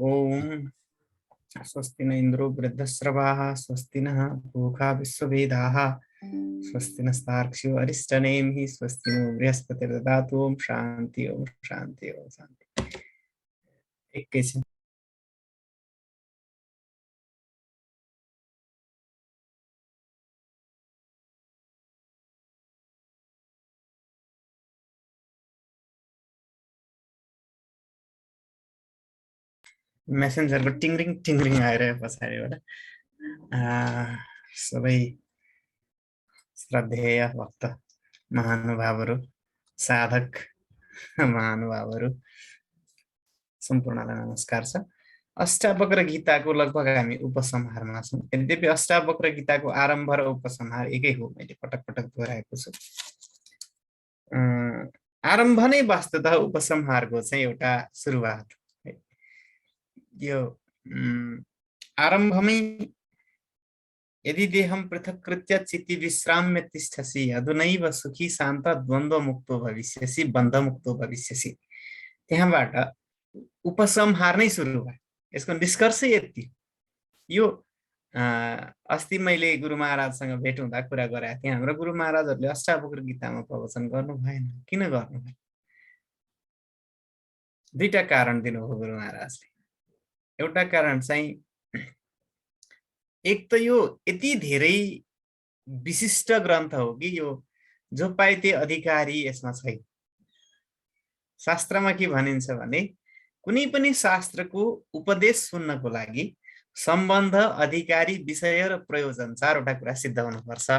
ओम स्वस्ति न इंद्रो वृद्धश्रवाः स्वस्ति नः पूषा विश्ववेदाः स्वस्ति नस्तार्क्ष्यो अरिष्टनेमिः स्वस्ति नो बृहस्पतिर्दधातु ओम शांति ओम शांति ओम शांति। एकैछिन मेसेन्जरको टिङरिङ टिङरिङ आइरह्यो पछाडिबाट। सबै श्रद्धेय भक्त महानुभावहरू साधक महानुभावहरू सम्पूर्णलाई नमस्कार छ। अष्टावक्र गीताको लगभग हामी उपसंहारमा छौँ। यद्यपि अष्टावक्र गीताको आरम्भ र उपसंहार एकै हो, मैले पटक पटक दोहोऱ्याएको छु। आरम्भ नै वास्तवतः उपसंहारको चाहिँ एउटा सुरुवात है। यो आरम्भमै यदि देहं पृथक्कृत्य चित्ति विश्राम्य तिष्ठसि अधुनैव सुखी शान्त द्वन्द्वमुक्तो भविष्यसि बन्धमुक्तो भविष्यसि, त्यहाँबाट उपसंहार नै सुरु भयो। यसको निष्कर्ष यति, यो अस्ति मैले गुरु महाराजसँग भेट हुँदा कुरा गरेको थिएँ। हाम्रो गुरु महाराजहरूले अष्टावक्र गीतामा प्रवचन गर्नु भएन। किन गर्नु भएन? दुईटा कारण दिनुभयो गुरु महाराजले। एउटा कारण चाहिँ एक त यो यति धेरै विशिष्ट ग्रन्थ हो कि यो जो पाए त्यो अधिकारी यसमा छैन। शास्त्रमा के भनिन्छ भने कुनै पनि शास्त्रको उपदेश सुन्नको लागि सम्बन्ध, अधिकारी, विषय र प्रयोजन चारवटा कुरा सिद्ध हुनुपर्छ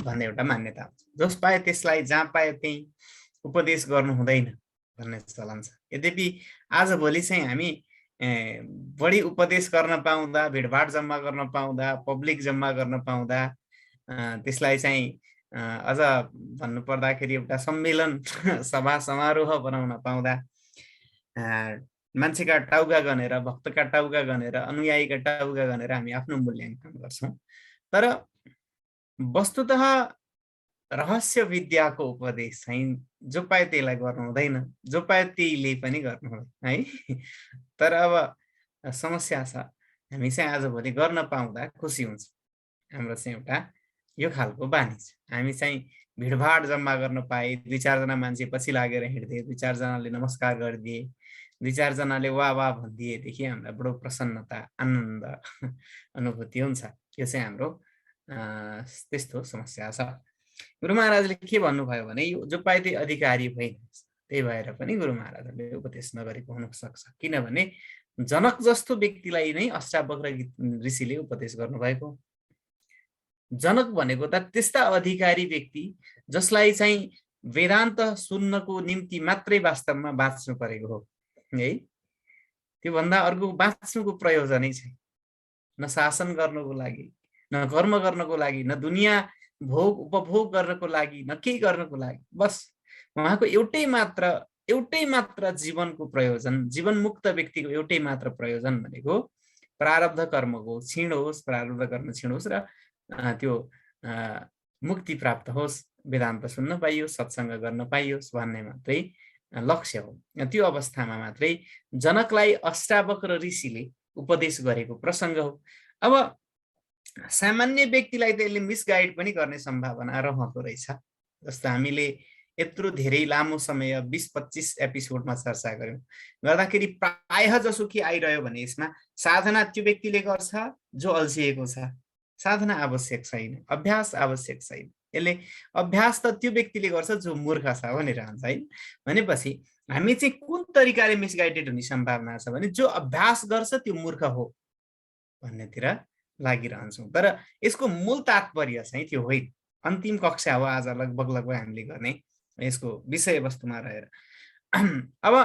भन्ने एउटा मान्यता हुन्छ। जस पाए त्यसलाई जहाँ पाए त्यही उपदेश गर्नु हुँदैन भन्ने चलन छ। यद्यपि आजभोलि चाहिँ हामी बढी उपदेश गर्न पाउँदा, भिडभाड जम्मा गर्न पाउँदा, पब्लिक जम्मा गर्न पाउँदा, त्यसलाई चाहिँ अझ भन्नुपर्दाखेरि एउटा सम्मेलन सभा समारोह बनाउन पाउँदा, मान्छेका टाउका गनेर, भक्तका टाउका गनेर, अनुयायीका टाउका गनेर हामी आफ्नो मूल्याङ्कन गर्छौँ। तर वस्तुतः रहस्य विद्याको उपदेश चाहिँ जो पाए त्यसलाई गर्नु हुँदैन, जो पाए त्यहीले पनि गर्नु हुँदैन है। तर अब समस्या छ, हामी चाहिँ आजभोलि गर्न पाउँदा खुसी हुन्छ। हाम्रो चाहिँ एउटा यो खालको बानी छ। हामी चाहिँ भिडभाड जम्मा गर्न पाए, दुई चारजना मान्छे पछि लागेर हिँड्दिए, दुई चारजनाले नमस्कार गरिदिए, दुई चारजनाले वाह वाह भनिदिएदेखि हामीलाई बडो प्रसन्नता, आनन्द अनुभूति हुन्छ। यो चाहिँ हाम्रो त्यस्तो समस्या छ। गुरु महाराजले के भन्नुभयो भने यो जो पाए त्यही अधिकारी होइन। त्यही भएर पनि गुरु महाराजले उपदेश नगरेको हुन सक्छ। किनभने जनक जस्तो व्यक्तिलाई नै अष्टावक्र ऋषिले उपदेश गर्नुभएको। जनक भनेको त त्यस्ता अधिकारी व्यक्ति जसलाई चाहिँ वेदान्त सुन्नको निम्ति मात्रै वास्तवमा बाँच्नु परेको हो है। त्योभन्दा अर्को बाँच्नुको प्रयोजनै छैन। न शासन गर्नको लागि, न कर्म गर्नको लागि, न दुनियाँ भोग उपभोग गर्नको लागि, न केही गर्नको लागि। बस उहाँको एउटै मात्र जीवनको प्रयोजन, जीवन मुक्त व्यक्तिको एउटै मात्र प्रयोजन भनेको प्रारब्ध कर्मको क्षीण होस्, प्रारब्ध कर्म क्षीण होस् र त्यो मुक्ति प्राप्त होस्, वेदान्त सुन्न पाइयोस्, सत्सङ्ग गर्न पाइयोस् भन्ने मात्रै लक्ष्य हो। त्यो अवस्थामा मात्रै जनकलाई अष्टावक्र ऋषिले उपदेश गरेको प्रसङ्ग हो। अब सामान्य व्यक्तिलाई त यसले मिसगाइड पनि गर्ने सम्भावना रहँदो रहेछ। जस्तो हामीले यत्रो धेरै लामो समय 20-25 एपिसोडमा चर्चा गर्यौं, गर्दाखेरि प्रायः जसो के आइरह्यो भने यसमा साधना त्यो व्यक्तिले गर्छ जो अल्छिएको छ। साधना आवश्यक छैन, अभ्यास आवश्यक छैन। यसले अभ्यास त त्यो व्यक्तिले गर्छ जो मूर्ख छ भनिरहन्छ है। भनेपछि हामी चाहिँ कुन तरिकाले मिसगाइडेड हुने सम्भावना छ भने जो अभ्यास गर्छ त्यो मूर्ख हो भन्नेतिर लागिरहन्छौँ। तर यसको मूल तात्पर्य चाहिँ त्यो होइन। अन्तिम कक्षा हो आज लगभग हामीले गर्ने यसको विषयवस्तुमा रहेर। अब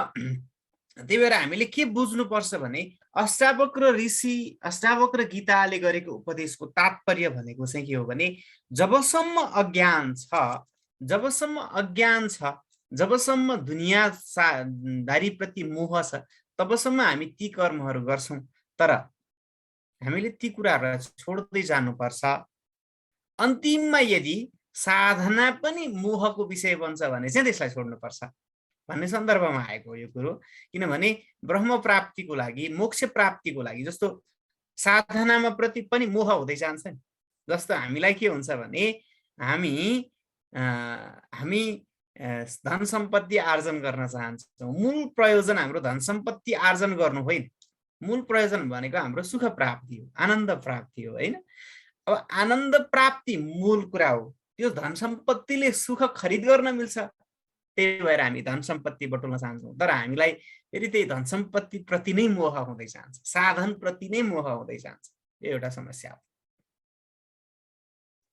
त्यही भएर हामीले के बुझ्नुपर्छ भने अष्टावक्र ऋषि, अष्टावक्र गीताले गरेको उपदेशको तात्पर्य भनेको चाहिँ के हो भने जबसम्म अज्ञान छ, जबसम्म दुनियाँदारी प्रति मोह छ, तबसम्म हामी ती कर्महरू गर्छौं। तर हामीले ती कुराहरूलाई छोड्दै जानुपर्छ। अन्तिममा यदि साधना पनि मोहको विषय बन्छ भने चाहिँ त्यसलाई छोड्नुपर्छ। भन्ने सन्दर्भमा आएको हो यो कुरो। किनभने ब्रह्म प्राप्तिको लागि, मोक्ष प्राप्तिको लागि जस्तो साधनामा प्रति पनि मोह हुँदै जान्छ नि। जस्तो हामीलाई के हुन्छ भने हामी धन सम्पत्ति आर्जन गर्न चाहन्छौँ। मूल प्रयोजन हाम्रो धन सम्पत्ति आर्जन गर्नु होइन, मूल प्रयोजन भनेको हाम्रो सुख प्राप्ति हो, आनन्द प्राप्ति हो हैन। अब आनन्द प्राप्ति मूल कुरा हो, त्यो धन सम्पत्तिले सुख खरिद गर्न मिल्छ, त्यही भएर हामी धन सम्पत्ति बटुल्न चाहन्छौँ। तर हामीलाई फेरि त्यही धन सम्पत्ति प्रति नै मोह हुँदै जान्छ, साधन प्रति नै मोह हुँदै जान्छ। यो एउटा समस्या हो।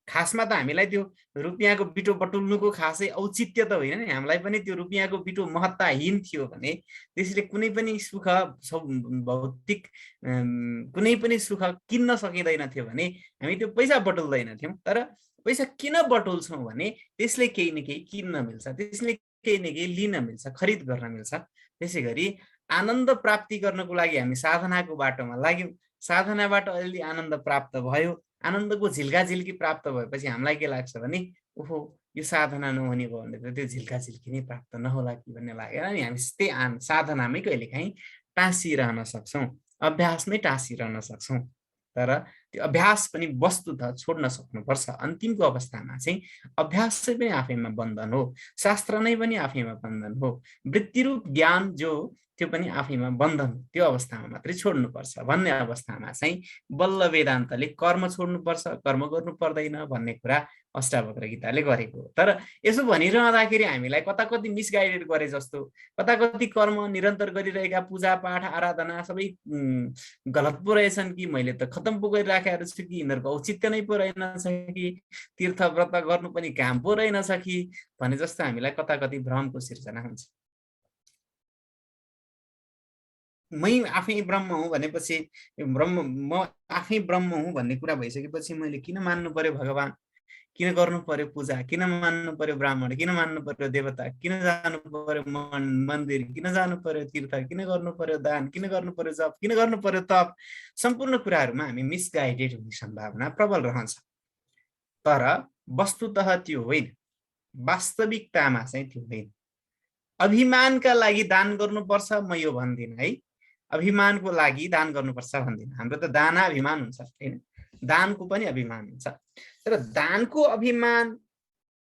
खासमा त हामीलाई त्यो रुपियाँको बिटो बटुल्नुको खासै औचित्य त होइन नि। हामीलाई पनि त्यो रुपियाँको बिटो महत्ताहीन थियो भने त्यसले कुनै पनि सुख, भौतिक कुनै पनि सुख किन्न सकिँदैन थियो भने हामी त्यो पैसा बटुल्दैन थियौँ। तर पैसा किन बटुल्छौँ भने त्यसले केही न केही किन्न मिल्छ, त्यसले केही न केही लिन मिल्छ, खरिद गर्न मिल्छ। त्यसै गरी आनन्द प्राप्ति गर्नको लागि हामी साधनाको बाटोमा लाग्यौँ, साधनाबाट अलि आनन्द प्राप्त भयो, आनन्दको झिल्का-झिल्की प्राप्त भएपछि हामीलाई के लाग्छ भने ओहो यो साधना नहुने भयो भने त त्यो झिल्का-झिल्की नै प्राप्त नहोला कि भन्ने लागेर नि हामी त्यही साधनामै कहिलेकाहीँ टाँसिरहन सक्छौँ, अभ्यासमै टाँसिरहन सक्छौँ। तर त्यो अभ्यास पनि वस्तुतः छोड्न सक्नुपर्छ। अन्तिमको अवस्थामा चाहिँ अभ्यास पनि आफैमा बन्धन हो, शास्त्र नै पनि आफैमा बन्धन हो, वृत्तिरूप ज्ञान जो त्यो पनि आफैमा बन्धन, त्यो अवस्थामा मात्रै छोड्नुपर्छ भन्ने अवस्थामा चाहिँ बल्ल वेदान्तले कर्म छोड्नुपर्छ, कर्म गर्नु पर्दैन भन्ने कुरा अष्टावक्र गीताले गरेको हो। तर यसो भनिरहँदाखेरि हामीलाई कता कति मिसगाइडेड गरे जस्तो, कता कति कर्म निरन्तर गरिरहेका पूजा पाठ आराधना सबै गलत पो रहेछन् कि, मैले त खतम पो गरिराखेको छु कि, यिनीहरूको औचित्य नै पो रहेनछ कि, तीर्थ व्रत गर्नु पनि काम पो रहेनछ कि भने जस्तो हामीलाई कता कति भ्रमको सिर्जना हुन्छ। मै आफै ब्रह्म हुँ भनेपछि म आफै ब्रह्म हुँ भन्ने कुरा भइसकेपछि मैले किन मान्नु पर्यो भगवान, किन गर्नु पर्यो पूजा, किन मान्नु पर्यो ब्राह्मण, किन मान्नु पर्यो देवता, किन जानु पर्यो मन्दिर, किन जानु पर्यो तीर्थ, किन गर्नु पर्यो दान, किन गर्नु पर्यो जप, किन गर्नु पर्यो तप। सम्पूर्ण कुराहरूमा हामी मिसगाइडेड हुने सम्भावना प्रबल रहन्छ। तर वस्तुतः त्यो होइन, वास्तविकतामा चाहिँ त्यो होइन। अभिमानका लागि दान गर्नुपर्छ म यो भन्दिनँ है, अभिमानको लागि दान गर्नुपर्छ भन्दिनँ। हाम्रो त दाना अभिमान हुन्छ हैन, दानको पनि अभिमान हुन्छ। तर दानको अभिमान,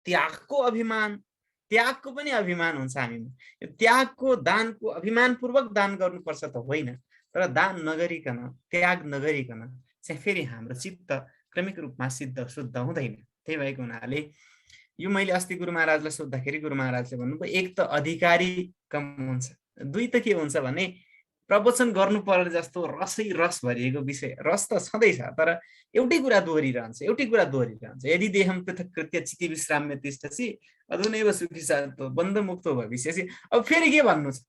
त्यागको अभिमान, त्यागको पनि अभिमान हुन्छ हामीमा। त्यागको दानको अभिमानपूर्वक दान गर्नुपर्छ त होइन, तर दान नगरिकन, त्याग नगरिकन चाहिँ फेरि हाम्रो चित्त क्रमिक रूपमा सिद्ध शुद्ध हुँदैन। त्यही भएको हुनाले यो मैले अस्ति गुरु महाराजलाई सोद्धाखेरि गुरु महाराजले भन्नुभयो एक त अधिकारी कम हुन्छ, दुई त के हुन्छ भने प्रवचन गर्नु पर्ने जस्तो रसै रस भरिएको विषय, रस त छँदैछ तर एउटै कुरा दोहोरिरहन्छ, एउटै कुरा दोहोरिरहन्छ। यदि देहम पृथक कृत्य चित्ति विश्राम्य तिष्ठसि अधुनैव सुखी शान्तो बन्धमुक्तो भविष्यसि। अब फेरि के भन्नु छ,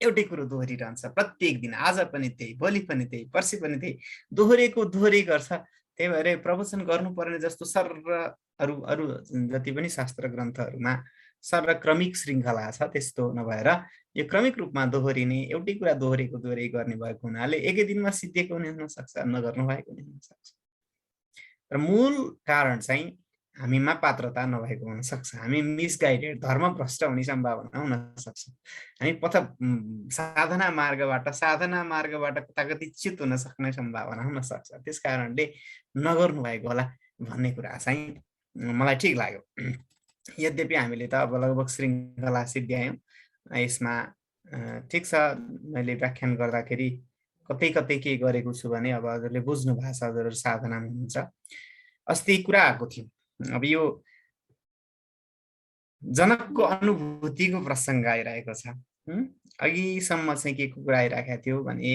एउटै कुरो दोहोरिरहन्छ प्रत्येक दिन, आज पनि त्यही, भोलि पनि त्यही, पर्सि पनि त्यही, दोहोरेको दोहोरै गर्छ। त्यही भएर प्रवचन गर्नुपर्ने जस्तो सर अरू जति पनि शास्त्र ग्रन्थहरूमा सर क्रमिक श्रृङ्खला छ त्यस्तो नभएर यो क्रमिक रूपमा दोहोरिने, एउटै कुरा दोहोरेको दोहोरै गर्ने भएको हुनाले एकै दिनमा सिद्धिएको पनि हुन सक्छ, नगर्नु भएको पनि हुन सक्छ। र मूल कारण चाहिँ हामीमा पात्रता नभएको हुन सक्छ, हामी मिसगाइडेड, धर्मभ्रष्ट हुने सम्भावना हुन सक्छ, हामी साधना मार्गबाट कता कति च्युत हुन सक्ने सम्भावना हुन सक्छ। त्यस कारणले नगर्नु भएको होला भन्ने कुरा चाहिँ मलाई ठिक लाग्यो। यद्यपि हामीले त अब लगभग श्रृङ्खला सिद्ध्यायौँ यसमा। ठिक छ, मैले व्याख्यान गर्दाखेरि कतै कतै के गरेको छु भने अब हजुरले बुझ्नु भएको छ, हजुरहरू साधनामा हुनुहुन्छ। अस्ति कुरा आएको थियो, अब यो जनकको अनुभूतिको प्रसङ्ग आइरहेको छ। अघिसम्म चाहिँ के कुरा आइरहेको थियो भने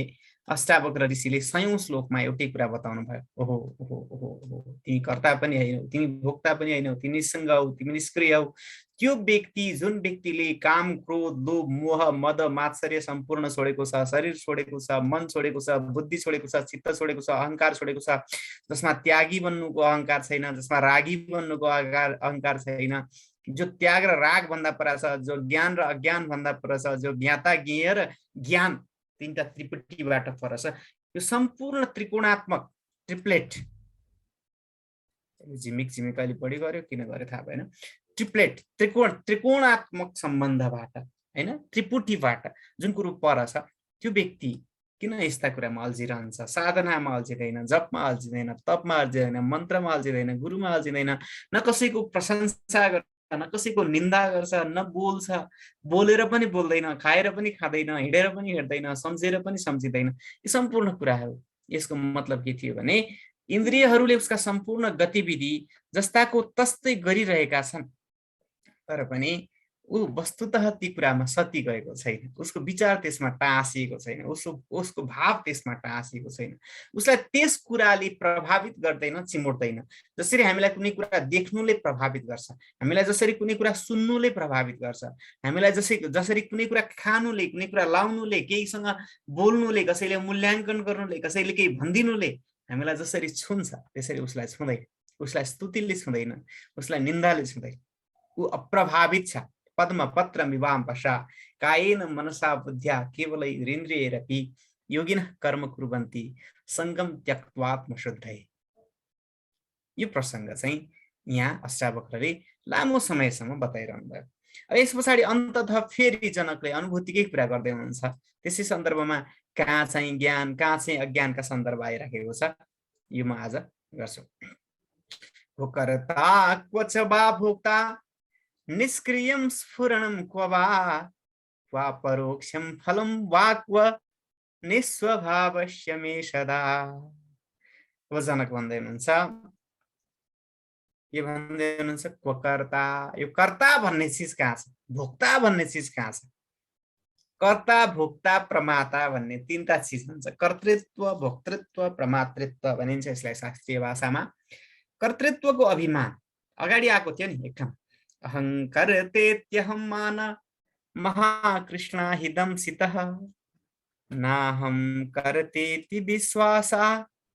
अष्टावक्र ऋषिले 100औं श्लोकमा एउटै कुरा बताउनु भयो, ओहो ओहो ओहो ओहो तिमी कर्ता पनि होइनौ, तिमी भोक्ता पनि होइनौ, तिमी निस्सङ्ग हौ, तिमी निष्क्रिय हौ। त्यो व्यक्ति, जुन व्यक्तिले काम, क्रोध, लोभ, मोह, मद, मात्सर्य सम्पूर्ण छोडेको छ, शरीर छोडेको छ, मन छोडेको छ, बुद्धि छोडेको छ, चित्त छोडेको छ, अहङ्कार छोडेको छ, जसमा त्यागी बन्नुको अहङ्कार छैन, जसमा रागी बन्नुको अहङ्कार छैन, जो त्याग र राग भन्दा पर छ, जो ज्ञान र अज्ञान भन्दा पर छ, जो ज्ञाता ज्ञेय र ज्ञान तीनटा त्रिपुटीबाट पर छ, यो सम्पूर्ण त्रिकोणात्मक ट्रिप्लेट, झिमिक अहिले बढी गर्यो किन गर्यो थाहा भएन, ट्रिप्लेट त्रिकोणात्मक सम्बन्धबाट हैन त्रिपुटीबाट जुन कुरो पर छ त्यो व्यक्ति किन यस्ता कुरामा अल्झिरहन्छ साधनामा अल्झिदैन जपमा अल्झिदैन तपमा अल्झिदैन मन्त्रमा अल्झिदैन गुरुमा अल्झिदैन न कसैको प्रशंसा गर्छ न कसैको निन्दा गर्छ न बोल्छ बोलेर पनि बोल्दैन खाएर पनि खाँदैन हिँडेर पनि हिँड्दैन सम्झेर पनि सम्झिदैन यो सम्पूर्ण कुराहरू यसको मतलब के थियो भने इन्द्रियहरूले उसका सम्पूर्ण गतिविधि जस्ताको तस्तै गरिरहेका छन् तर पनि ऊ वस्तुतः ती कुरामा सती गएको छैन उसको विचार त्यसमा टाँसिएको छैन उसको भाव त्यसमा टाँसिएको छैन उसलाई त्यस कुराले प्रभावित गर्दैन चिमुट्दैन जसरी हामीलाई कुनै कुरा देख्नुले प्रभावित गर्छ हामीलाई जसरी कुनै कुरा सुन्नुले प्रभावित गर्छ हामीलाई जसरी कुनै कुरा खानुले कुनै कुरा लाउनुले केहीसँग बोल्नुले कसैले मूल्याङ्कन गर्नुले कसैले केही भनिदिनुले हामीलाई जसरी छुन्छ त्यसरी उसलाई छुँदैन उसलाई स्तुतिले छुँदैन उसलाई निन्दाले छुँदैन ऊ अप्रभावित छ पद्म पत्र विवाम पशा कायेन मनसा बुद्ध्या केवलै इन्द्रियैरपि योगिनः कर्म कुर्वन्ति संगम त्यक्त्वात्म शुद्धये यो प्रसंग चाहिँ यहाँ अष्टावक्रले लामो समयसम्म बताइरहनु भयो अब यस पछाडि अन्ततः फेरि जनकले अनुभूतिकै कुरा गर्दै हुनुहुन्छ त्यसै सन्दर्भमा कहाँ चाहिँ ज्ञान कहाँ चाहिँ अज्ञानका सन्दर्भ आइराखेको छ यो म आज गर्छु कर्ता क्व च वा भोक्ता निष्क्रियं स्फुरणं क्व वा परोक्षं फलं वा क्व निस्वभावस्य मे सदा जनक भन्दै हुनुहुन्छ यो भन्दै हुनुहुन्छ क्व कर्ता यो कर्ता भन्ने चीज कहाँ छ भोक्ता भन्ने चीज कहाँ छ कर्ता भोक्ता प्रमाता भन्ने तीनटा चीज हुन्छ कर्तृत्व भोक्तृत्व प्रमातृत्व भनिन्छ यसलाई शास्त्रीय भाषामा कर्तृत्वको अभिमान अगाडि आएको थियो नि एकदम अहंकर्तेत्यहं मान महाकृष्णाहिदं सितः नाहं कर्तेति विश्वासा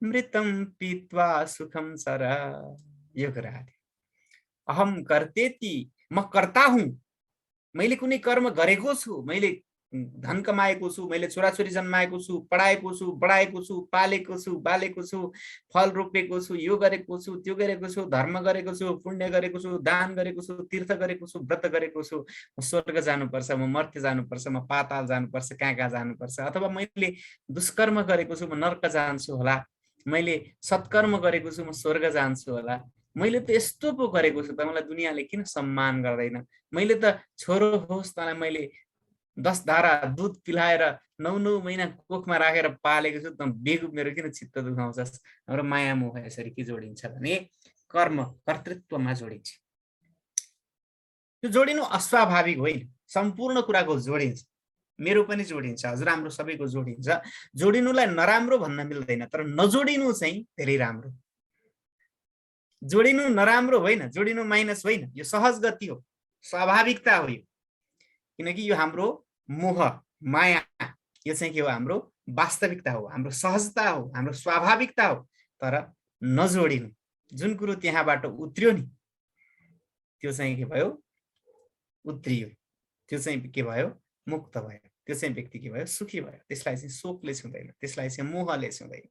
मृतं पीत्वा सुखम सर यो कुरा अहम कर्तेति म कर्ता हुँ मैले कुनै कर्म गरेको छु मैले धन कमाएको छु मैले छोराछोरी जन्माएको छु पढाएको छु बढाएको छु पालेको छु बालेको छु फल रोपेको छु यो गरेको छु त्यो गरेको छु धर्म गरेको छु पुण्य गरेको छु दान गरेको छु तीर्थ गरेको छु व्रत गरेको छु म स्वर्ग जानुपर्छ म मर्त्य जानुपर्छ म पाताल जानुपर्छ कहाँ कहाँ जानुपर्छ अथवा मैले दुष्कर्म गरेको छु म नर्क जान्छु होला मैले सत्कर्म गरेको छु म स्वर्ग जान्छु होला मैले त यस्तो पो गरेको छु त मलाई दुनियाँले किन सम्मान गर्दैन मैले त छोरो होस् तँलाई मैले 10 धारा दूध पिलाएर 9 महिना कोखमा राखेर पालेको छु त बेगु मेरो किन चित्त दुखाउँछस् हाम्रो माया मोह यसरी के जोडिन्छ भने कर्म कर्तृत्वमा जोडिन्छ त्यो जोडिनु अस्वाभाविक होइन सम्पूर्ण कुराको जोडिन्छ मेरो पनि जोडिन्छ हजुर हाम्रो सबैको जोडिन्छ जोडिनुलाई नराम्रो भन्न मिल्दैन तर नजोडिनु चाहिँ धेरै राम्रो जोडिनु नराम्रो होइन जोडिनु माइनस होइन यो सहज गति हो स्वाभाविकता हो यो किनकि यो हाम्रो मोह माया यो चाहिँ के हो हाम्रो वास्तविकता हो हाम्रो सहजता हो हाम्रो स्वाभाविकता हो तर नजोडिनु जुन कुरो त्यहाँबाट उत्रियो नि त्यो चाहिँ के भयो उत्रियो त्यो चाहिँ के भयो मुक्त भयो त्यो चाहिँ व्यक्ति के भयो सुखी भयो त्यसलाई चाहिँ शोकले छुँदैन त्यसलाई चाहिँ मोहले छुँदैन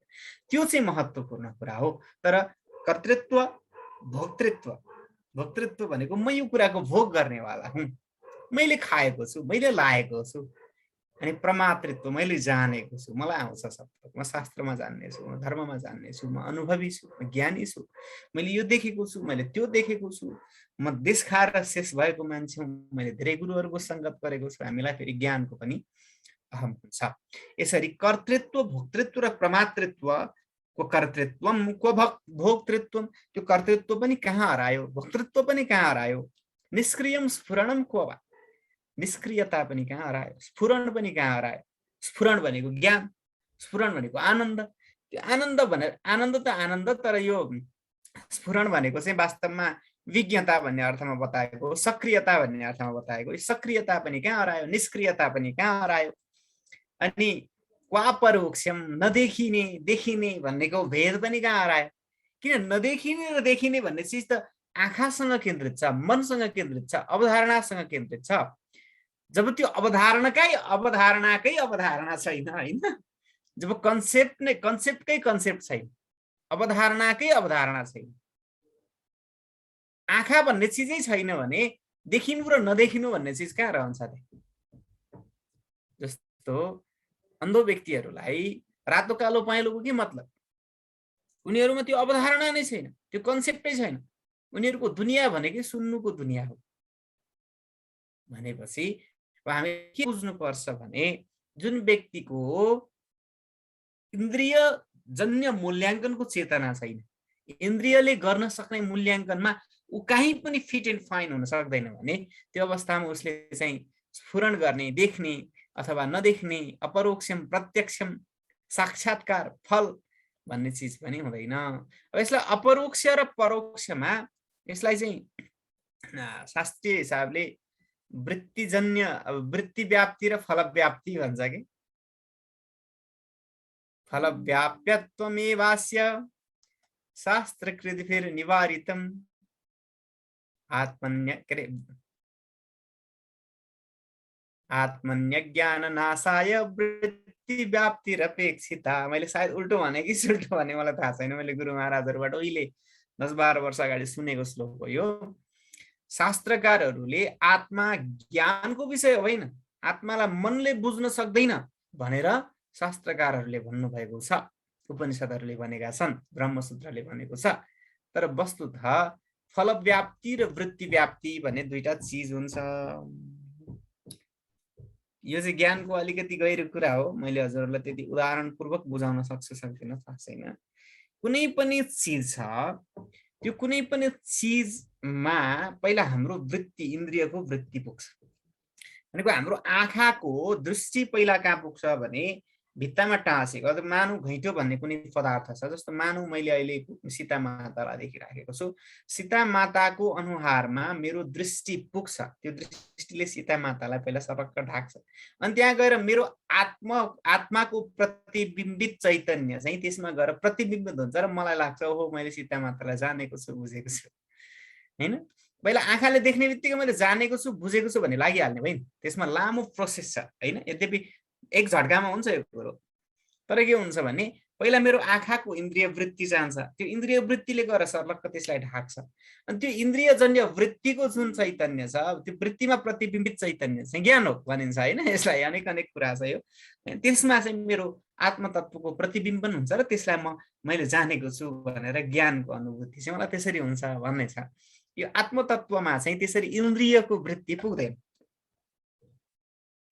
त्यो चाहिँ महत्त्वपूर्ण कुरा हो तर कर्तृत्व भोक्तृत्व भोक्तृत्व भनेको म यो कुराको भोग गर्नेवाला हुँ मैले खाएको छु मैले लाएको छु अनि प्रमातृत्व मैले जानेको छु मलाई आउँछ सब म शास्त्रमा जान्ने छु म धर्ममा जान्ने छु म अनुभवी छु म ज्ञानी छु मैले यो देखेको छु मैले त्यो देखेको छु म देश खाएर शेष भएको मान्छे हुँ मैले धेरै गुरुहरूको संगत गरेको छु हामीलाई फेरि ज्ञानको पनि अहम हुन्छ यसरी कर्तृत्व भोक्तृत्व र प्रमातृत्व को कर्तृत्व को भोक्तृत्व त्यो कर्तृत्व पनि कहाँ हरायो भोक्तृत्व पनि कहाँ हरायो निष्क्रियम स्फुरणम को निष्क्रियता पनि कहाँ हरायो स्फुरण पनि कहाँ हरायो स्फुरण भनेको ज्ञान स्फुरण भनेको आनन्द त्यो आनन्द भनेर आनन्द त आनन्द तर यो स्फुरण भनेको चाहिँ वास्तवमा विज्ञता भन्ने अर्थमा बताएको सक्रियता भन्ने अर्थमा बताएको सक्रियता पनि कहाँ हरायो निष्क्रियता पनि कहाँ हरायो अनि क्वापरोक्षम नदेखिने देखिने भन्नेको भेद पनि कहाँ हरायो किन नदेखिने र देखिने भन्ने चिज त आँखासँग केन्द्रित छ मनसँग केन्द्रित छ अवधारणासँग केन्द्रित छ जब त्यो अवधारणाकै अवधारणा छैन हैन जब कन्सेप्टकै कन्सेप्ट छैन अवधारणाकै अवधारणा छैन आँखा भन्ने चिजै छैन भने देखिनु र नदेखिनु भन्ने चिज कहाँ रहन्छ त? जस्तो अन्ध व्यक्तिहरूलाई रातो कालो पहेँलोको के मतलब? उनीहरूमा त्यो अवधारणा नै छैन, त्यो कन्सेप्टै छैन। उनीहरूको दुनियाँ भनेकै सुन्नुको दुनियाँ हो। भनेपछि हामी के बुझ्नुपर्छ भने जुन व्यक्तिको इन्द्रिय जन्य मूल्याङ्कनको चेतना छैन, इन्द्रियले गर्न सक्ने मूल्याङ्कनमा ऊ कहीँ पनि फिट एन्ड फाइन हुन सक्दैन भने त्यो अवस्थामा उसले चाहिँ स्फुरण गर्ने, देख्ने अथवा नदेख्ने, अपरोक्षम प्रत्यक्षम साक्षात्कार फल भन्ने चिज पनि हुँदैन। अब यसलाई अपरोक्ष र परोक्षमा यसलाई चाहिँ शास्त्रीय हिसाबले वृत्तिजन्य वृत्ति व्याप्ति र फल व्याप्ति भन्छ कि फल व्याप्यत्वमेवास्य शास्त्रकृतिभिर निवारितम आत्मन्यज्ञान नाशाय वृत्ति व्याप्तिरपेक्षिता। मैले सायद उल्टो भने कि सुल्टो भने मलाई थाहा छैन। मैले गुरु महाराजहरुबाट उहिले 10-12 वर्ष अगाडि सुनेको श्लोक हो यो। शास्त्रकारहरूले आत्मा ज्ञानको विषय होइन, आत्मालाई मनले बुझ्न सक्दैन भनेर शास्त्रकारहरूले भन्नुभएको छ, उपनिषदहरूले भनेका छन्, ब्रह्मसूत्रले भनेको छ। तर वस्तुतः फल व्याप्ति र वृत्ति व्याप्ति भन्ने दुईटा चीज हुन्छ। यो चाहिँ ज्ञानको अलिकति गहिरो कुरा हो। मैले हजुरहरूलाई त्यति उदाहरणपूर्वक बुझाउन सक्छु सक्दिनँ थाहा छैन। कुनै पनि चीज छ, त्यो कुनै पनि चीजमा पहिला हाम्रो वृत्ति, इन्द्रियको वृत्ति पुग्छ। भनेको हाम्रो आँखाको दृष्टि पहिला कहाँ पुग्छ भने भित्तामा टाँसेको। अब मानव घैँटो भन्ने कुनै पदार्थ छ, जस्तो मानव मैले अहिले सीता मातालाई देखिराखेको छु, सीता माताको अनुहारमा मेरो दृष्टि पुग्छ। त्यो दृष्टिले सीता मातालाई पहिला सपक्क ढाक्छ, अनि त्यहाँ गएर मेरो आत्माको प्रतिबिम्बित चैतन्य चाहिँ त्यसमा गएर प्रतिबिम्बित हुन्छ र मलाई लाग्छ ओहो मैले सीता मातालाई जानेको छु, बुझेको छु। हैन, पहिला आँखाले देख्ने बित्तिकै मैले जानेको छु, बुझेको छु भन्ने लागिहाल्ने होइन। त्यसमा लामो प्रोसेस छ हैन। यद्यपि एक झट्कामा हुन्छ यो कुरो, तर के हुन्छ भने पहिला मेरो आँखाको इन्द्रिय वृत्ति जान्छ, त्यो इन्द्रिय वृत्तिले गएर सर्लक्क त्यसलाई ढाक्छ, अनि त्यो इन्द्रियजन्य वृत्तिको जुन चैतन्य छ, त्यो वृत्तिमा प्रतिबिम्बित चैतन्य चाहिँ ज्ञान हो भनिन्छ हैन। यसलाई अनेक अनेक कुरा छ यो। त्यसमा चाहिँ मेरो आत्मतत्वको प्रतिबिम्बन हुन्छ र त्यसलाई मैले जानेको छु भनेर ज्ञानको अनुभूति चाहिँ मलाई त्यसरी हुन्छ भन्ने छ। यो आत्मतत्वमा चाहिँ त्यसरी इन्द्रियको वृत्ति पुग्दैन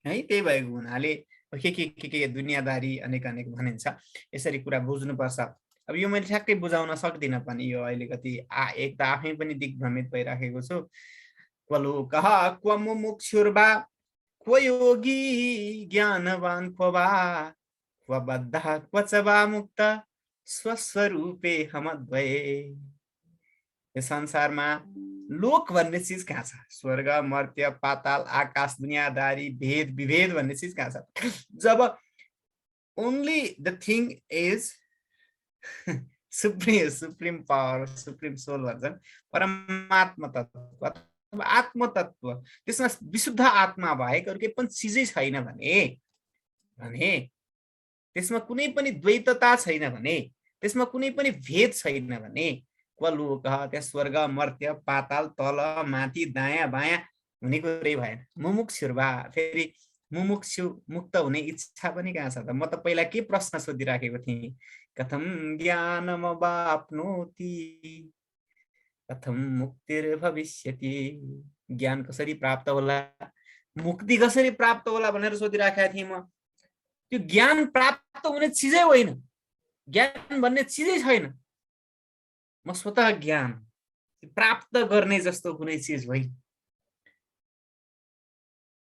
है। त्यही भएको हुनाले के दुनियादारी अनेक अनेक भनिन्छ। यसरी कुरा बुझ्नुपर्छ। अब यो मैले ठ्याक्कै बुझाउन सक्दिनँ पनि, यो अहिले कति एक त आफै पनि दिग्भ्रमित भइराखेको छु। क्वलोकः क्व मुमुक्षुर्वा क्व योगी ज्ञानवान क्व वा क्व बद्धः क्व च वा मुक्त स्वस्वरूपे हमद्वये। यो संसारमा लोक भन्ने चीज कहाँ छ? स्वर्ग, मर्त्य, पाताल, आकाश, दुनियादारी, भेद विभेद भन्ने चीज कहाँ छ? जब only the thing is supreme power, supreme soul भन्छन्, परमात्मा तत्व, आत्म तत्व, त्यसमा विशुद्ध आत्मा बाहेक अरु केही पनि चिजै छैन भने त्यसमा कुनै पनि द्वैतता छैन भने, त्यसमा कुनै पनि भेद छैन भने क्वलोक, त्यहाँ स्वर्ग, मर्त्य, पाताल, तल माथि दायाँ बायाँ हुने कुरै भएन। मुमुक्षुर्वा, फेरि मुमुक्षु मुक्त हुने इच्छा पनि कहाँ छ त? म त पहिला के प्रश्न सोधिराखेको थिएँ, कथम ज्ञानमवाप्नोति कथम मुक्तिर्भविष्यति। ज्ञान कसरी प्राप्त होला, मुक्ति कसरी प्राप्त होला भनेर सोधिराखेको थिएँ म। त्यो ज्ञान प्राप्त हुने चिजै होइन, ज्ञान भन्ने चिजै छैन। म स्वतः ज्ञान प्राप्त गर्ने जस्तो कुनै चिज होइन।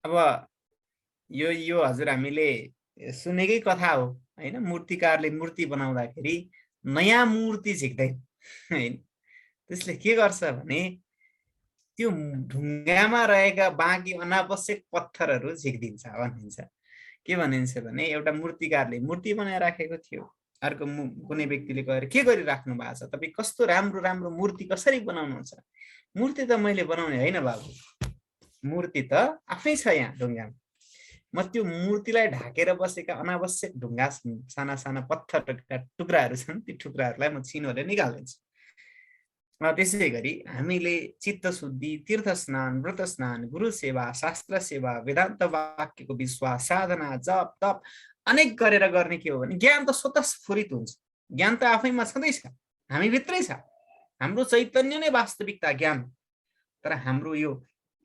अब यो हजुर हामीले सुनेकै कथा हो हैन। मूर्तिकारले मूर्ति बनाउँदाखेरि नयाँ मूर्ति झिक्दैन हैन। त्यसले के गर्छ भने त्यो ढुङ्गामा रहेका बाँकी अनावश्यक पत्थरहरू झिक्दिन्छ भनिन्छ। के भनिन्छ भने एउटा मूर्तिकारले मूर्ति बनाइराखेको थियो, अर्को कुनै व्यक्तिले गएर के गरिराख्नु भएको छ, तपाईँ कस्तो राम्रो राम्रो मूर्ति कसरी बनाउनुहुन्छ? मूर्ति त मैले बनाउने होइन बाबु, मूर्ति त आफै छ यहाँ ढुङ्गामा। म त्यो मूर्तिलाई ढाकेर बसेका अनावश्यक ढुङ्गा साना साना पत्थरका टुक्राहरू छन्, ती टुक्राहरूलाई म छिनोले निकाल्दिन्छु। त्यसै गरी हामीले चित्त शुद्धि, तीर्थ स्नान, व्रत स्नान, गुरु सेवा, शास्त्र सेवा, वेदान्त वाक्यको विश्वास, साधना, जप तप अनेक गरेर गर्ने के हो भने ज्ञान त स्वतः स्फुरित हुन्छ। ज्ञान त आफैमा छँदैछ, हामी भित्रै छ। हाम्रो चैतन्य नै वास्तविकता ज्ञान। तर हाम्रो यो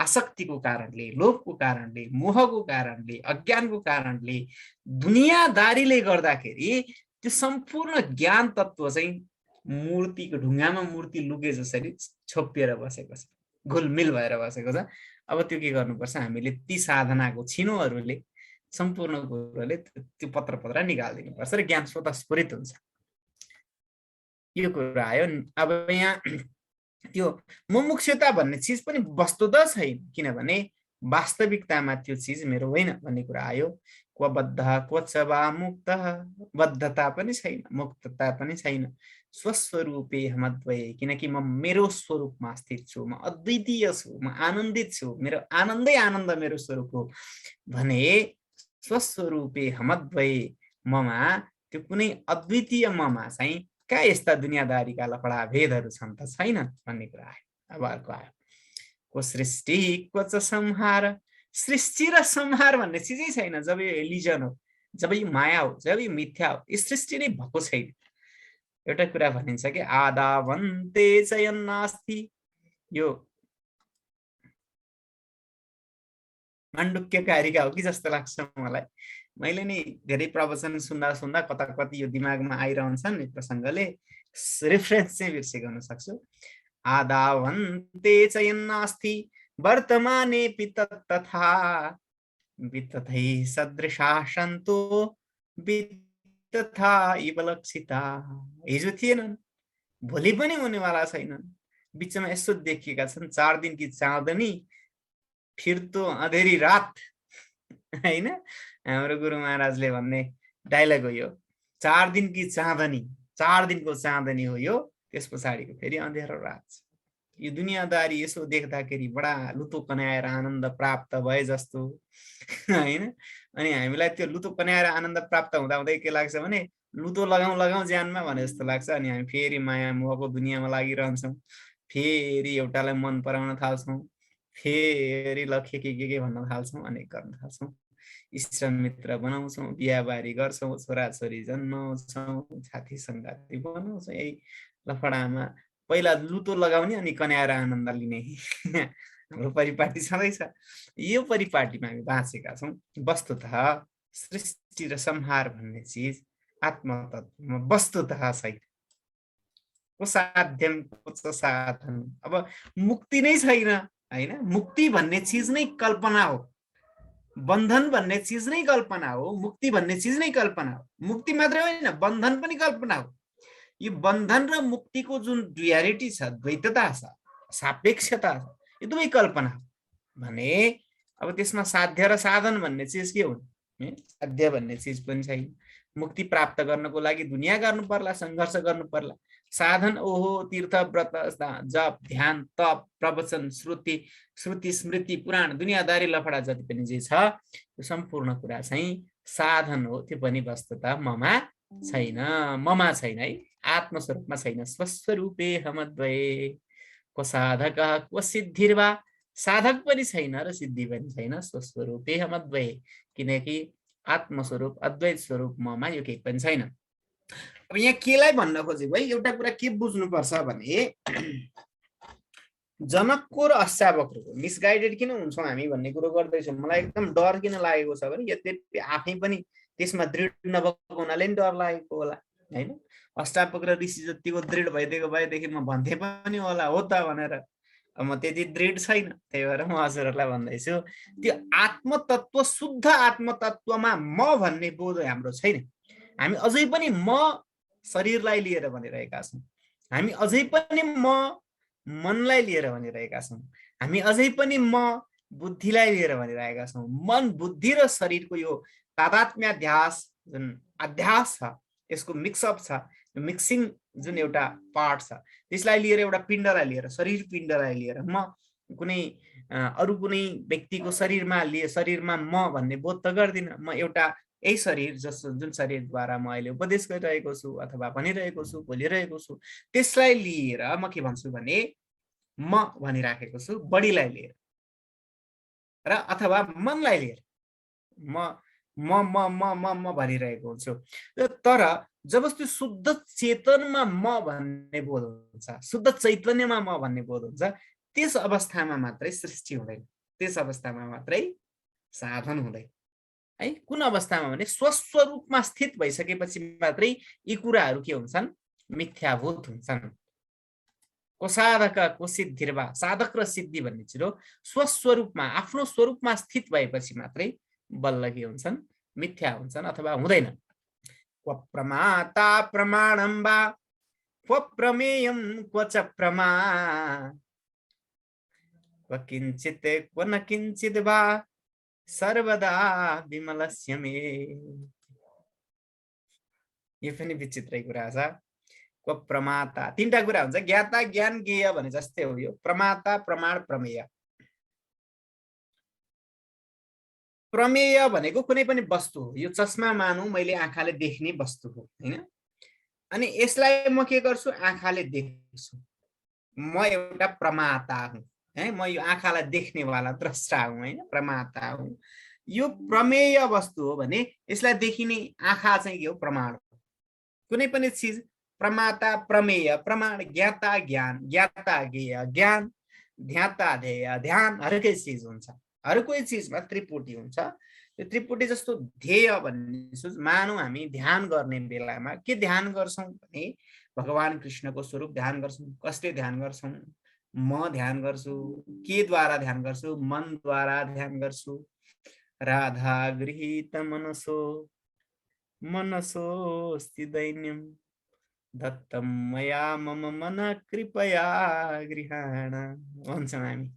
आसक्तिको कारणले, लोभको कारणले, मोहको कारणले, अज्ञानको कारणले, दुनियादारीले गर्दाखेरि त्यो सम्पूर्ण ज्ञान तत्त्व चाहिँ मूर्तिको ढुङ्गामा मूर्ति लुके जसरी छोपिएर बसेको छ, घुलमिल भएर बसेको छ। अब त्यो के गर्नुपर्छ, हामीले ती साधनाको छिनोहरूले, सम्पूर्ण कुरोले त्यो पत्र निकालिदिनुपर्छ र ज्ञान स्वतः स्फुरित हुन्छ। यो कुरा आयो। अब यहाँ त्यो मुमुक्षुता भन्ने चिज पनि वस्तुतः छैन, किनभने वास्तविकतामा त्यो चिज मेरो होइन भन्ने कुरा आयो। क्व बद्ध क्व च वा मुक्त, बद्धता पनि छैन, मुक्तता पनि छैन। स्वस्वरूपे हमद्वये, किनकि म मेरो स्वरूपमा स्थित छु, म अद्वितीय छु, म आनन्दित छु, मेरो आनन्दै आनन्द मेरो स्वरूप हो भने स्वस्वरूपे हमद्वये, ममा त्यो कुनै अद्वितीय ममा चाहिँ कहाँ यस्ता दुनियादारीका लफडा भेदहरू छन् त, छैन भन्ने कुरा आयो। अब अर्को आयो, को सृष्टि को च संहार। सृष्टि र संहार भन्ने चिजै छैन जब यो इल्युजन हो, जब यो माया हो, जब यो मिथ्या हो, यो सृष्टि नै भएको छैन। एउटा कुरा भनिन्छ कि आदावन्ते चयन्नास्ति, यो माण्डुक्य कारिका हो कि जस्तो लाग्छ मलाई। मैले नि धेरै प्रवचन सुन्दा सुन्दा कता कति यो दिमागमा आइरहन्छन्, यो प्रसङ्गले रेफरेन्स चाहिँ बिर्सेको हुन सक्छु। आदावन्ते चयन्नास्ति वर्तमाने तथा वितथै सदृशा सन्तो वितथा इव लक्षिता। हिजो थिएनन्, भोलि पनि हुनेवाला छैनन्, बिचमा यसो देखिएका छन् 4 दिन की चाँदनी फिर तो अँधेरी रात, हैन? हाम्रो गुरु महाराजले भन्ने डायलग हो यो। 4 दिन की चाँदनी, 4 दिनको चाँदनी हो यो, त्यस पछाडिको फेरि अँध्यारो रात। यो दुनियादारी यसो देख्दाखेरि बडा लुतो कन्याएर आनन्द प्राप्त भए जस्तो, हैन? अनि हामीलाई त्यो लुतो कन्याएर आनन्द प्राप्त हुँदा हुँदै के लाग्छ भने लुतो लगाउँ ज्यानमा भने जस्तो लाग्छ। अनि हामी फेरि माया मोहको दुनियाँमा लागिरहन्छौँ, फेरि एउटालाई मन पराउन थाल्छौँ, फेरि लखे के भन्न थाल्छौँ, अनेक गर्न थाल्छौँ, इष्ट मित्र बनाउँछौँ, बिहाबारी गर्छौँ, छोराछोरी जन्माउँछौँ, साथी सङ्गाती बनाउँछौँ। यही लफडामा पहिला लुतो लगाउने अनि कन्याएर आनन्द लिने हाम्रो परिपाटी छँदैछ। यो परिपाटीमा हामी बाँचेका छौँ। वस्तुतः सृष्टि र संहार भन्ने चिज आत्मतत्वमा वस्तुतः छैन। साध्यम साधन, अब मुक्ति नै छैन, हैन? मुक्ति भन्ने चिज नै कल्पना हो, बन्धन भन्ने चिज नै कल्पना हो, मुक्ति भन्ने चिज नै कल्पना हो। मुक्ति मात्रै होइन, बन्धन पनि कल्पना हो। यो बन्धन र मुक्तिको जुन ड्युअलिटी छ, द्वैतता छ, सापेक्षता छ, यो दुवै कल्पना हो भने अब त्यसमा साध्य र साधन भन्ने चिज के हुन्? साध्य भन्ने चिज पनि छैन। मुक्ति प्राप्त गर्नको लागि दुनिया गर्नु पर्ला, सङ्घर्ष गर्नु पर्ला। साधन ओहो तीर्थ व्रत जप ध्यान तप प्रवचन श्रुति स्मृति पुराण दुनियादारी लफडा जति पनि जे छ त्यो सम्पूर्ण कुरा चाहिँ साधन हो। त्यो पनि वस्तुतः ममा छैन, ममा छैन, है, आत्मस्वरूपमा छैन। स्वस्वरूपे हमद्वये, को साधक को सिद्धिर्वा, साधक पनि छैन र सिद्धि पनि छैन। स्वस्वरूपे हमद्वये, किनकि आत्मस्वरूप अद्वैत स्वरूप ममा यो केही पनि छैन। अब यहाँ केलाई भन्न खोजेको है, एउटा कुरा के बुझ्नुपर्छ भने जनकको र अष्टावक्रको मिसगाइडेड किन हुन्छौँ हामी भन्ने कुरो गर्दैछौँ। मलाई एकदम डर किन लागेको छ भने यद्यपि आफै पनि त्यसमा दृढ नभएको हुनाले नि डर लागेको होला, हैन? अष्टावक्र ऋषि जतिको दृढ भइदिएको भएदेखि म भन्थे पनि होला हो त भनेर। अब म त्यति दृढ छैन, त्यही भएर म हजुरहरूलाई भन्दैछु त्यो आत्मतत्व, शुद्ध आत्मतत्वमा म भन्ने बोध हाम्रो छैन। हामी अझै पनि म शरीरलाई लिएर भनिरहेका छौँ, हामी अझै पनि म मनलाई लिएर भनिरहेका छौँ, हामी अझै पनि म बुद्धिलाई लिएर भनिरहेका छौँ। मन बुद्धि र शरीरको यो तादात्म्याध्यास जुन अध्यास छ, यसको मिक्सअप छ, मिक्सिङ जुन एउटा पार्ट छ, त्यसलाई लिएर एउटा पिण्डलाई लिएर, शरीर पिण्डलाई लिएर म कुनै अरू कुनै व्यक्तिको शरीरमा म भन्ने बोध त गर्दिनँ। म एउटा यही शरीर जुन शरीरद्वारा म अहिले उपदेश गरिरहेको छु अथवा भनिरहेको छु, बोलिरहेको छु, त्यसलाई लिएर म के भन्छु भने म भनिराखेको छु, बडीलाई लिएर र अथवा मनलाई लिएर म म म म म म भनिरहेको हुन्छु। तर जब त्यो शुद्ध चेतनमा म भन्ने बोध हुन्छ, शुद्ध चैतन्यमा म भन्ने बोध हुन्छ, त्यस अवस्थामा मात्रै सृष्टि हुँदैन, त्यस अवस्थामा मात्रै साधन हुँदैन। है, कुन अवस्थामा भने स्वस्वरूपमा स्थित भइसकेपछि मात्रै यी कुराहरू के हुन्छन्, मिथ्याभूत हुन्छन्। को साधक को सिद्धिर्वा, साधक र सिद्धि भन्ने चिरो स्वस्वरूपमा आफ्नो स्वरूपमा स्थित भएपछि मात्रै बल्ल के हुन्छन्, मिथ्या हुन्छन् अथवा हुँदैन। क्व प्रमाता प्रमाणं वा क्व प्रमेयं क्व च प्रमा, क्व किञ्चित् क्व न किञ्चित् वा सर्वदा विमलस्य मे। यो पनि विचित्रै कुरा छ। क्व प्रमाता, तीनटा कुरा हुन्छ, ज्ञाता ज्ञान ज्ञेय भने जस्तै हो यो। प्रमाता प्रमाण प्रमेय। प्रमेय भनेको कुनै पनि वस्तु हो, यो चस्मा मानौ मैले आँखाले देख्ने वस्तु हो हैन। अनि यसलाई म के गर्छु, आँखाले देख्छु, म एउटा प्रमाता हुँ है, म यो आँखालाई देख्नेवाला द्रष्टा हुँ हैन, प्रमाता हुँ। यो प्रमेय वस्तु हो भने यसलाई देखिने आँखा चाहिँ के हो, प्रमाण हो। कुनै पनि चीज प्रमाता प्रमेय, प्रमाण ज्ञाता ज्ञान, ज्ञाता ज्ञेय ज्ञान, ध्याता ध्येय ध्यान, हरेकै चीज हुन्छ, हरेकै चीजमा त्रिपुटी हुन्छ। यो त्रिपुटी जस्तो ध्येय भन्ने मानौ हामी ध्यान गर्ने बेलामा के ध्यान गर्छौं भने भगवान कृष्णको स्वरूप ध्यान गर्छौं। कसले ध्यान गर्छौं, म ध्यान गर्छु। के द्वारा ध्यान गर्छु, मन द्वारा ध्यान गर्छु। राधा गृहीत मनसो मनसोऽस्ति दैन्यं दत्तं मया मम मन कृपया गृहाण भन्छौँ हामी।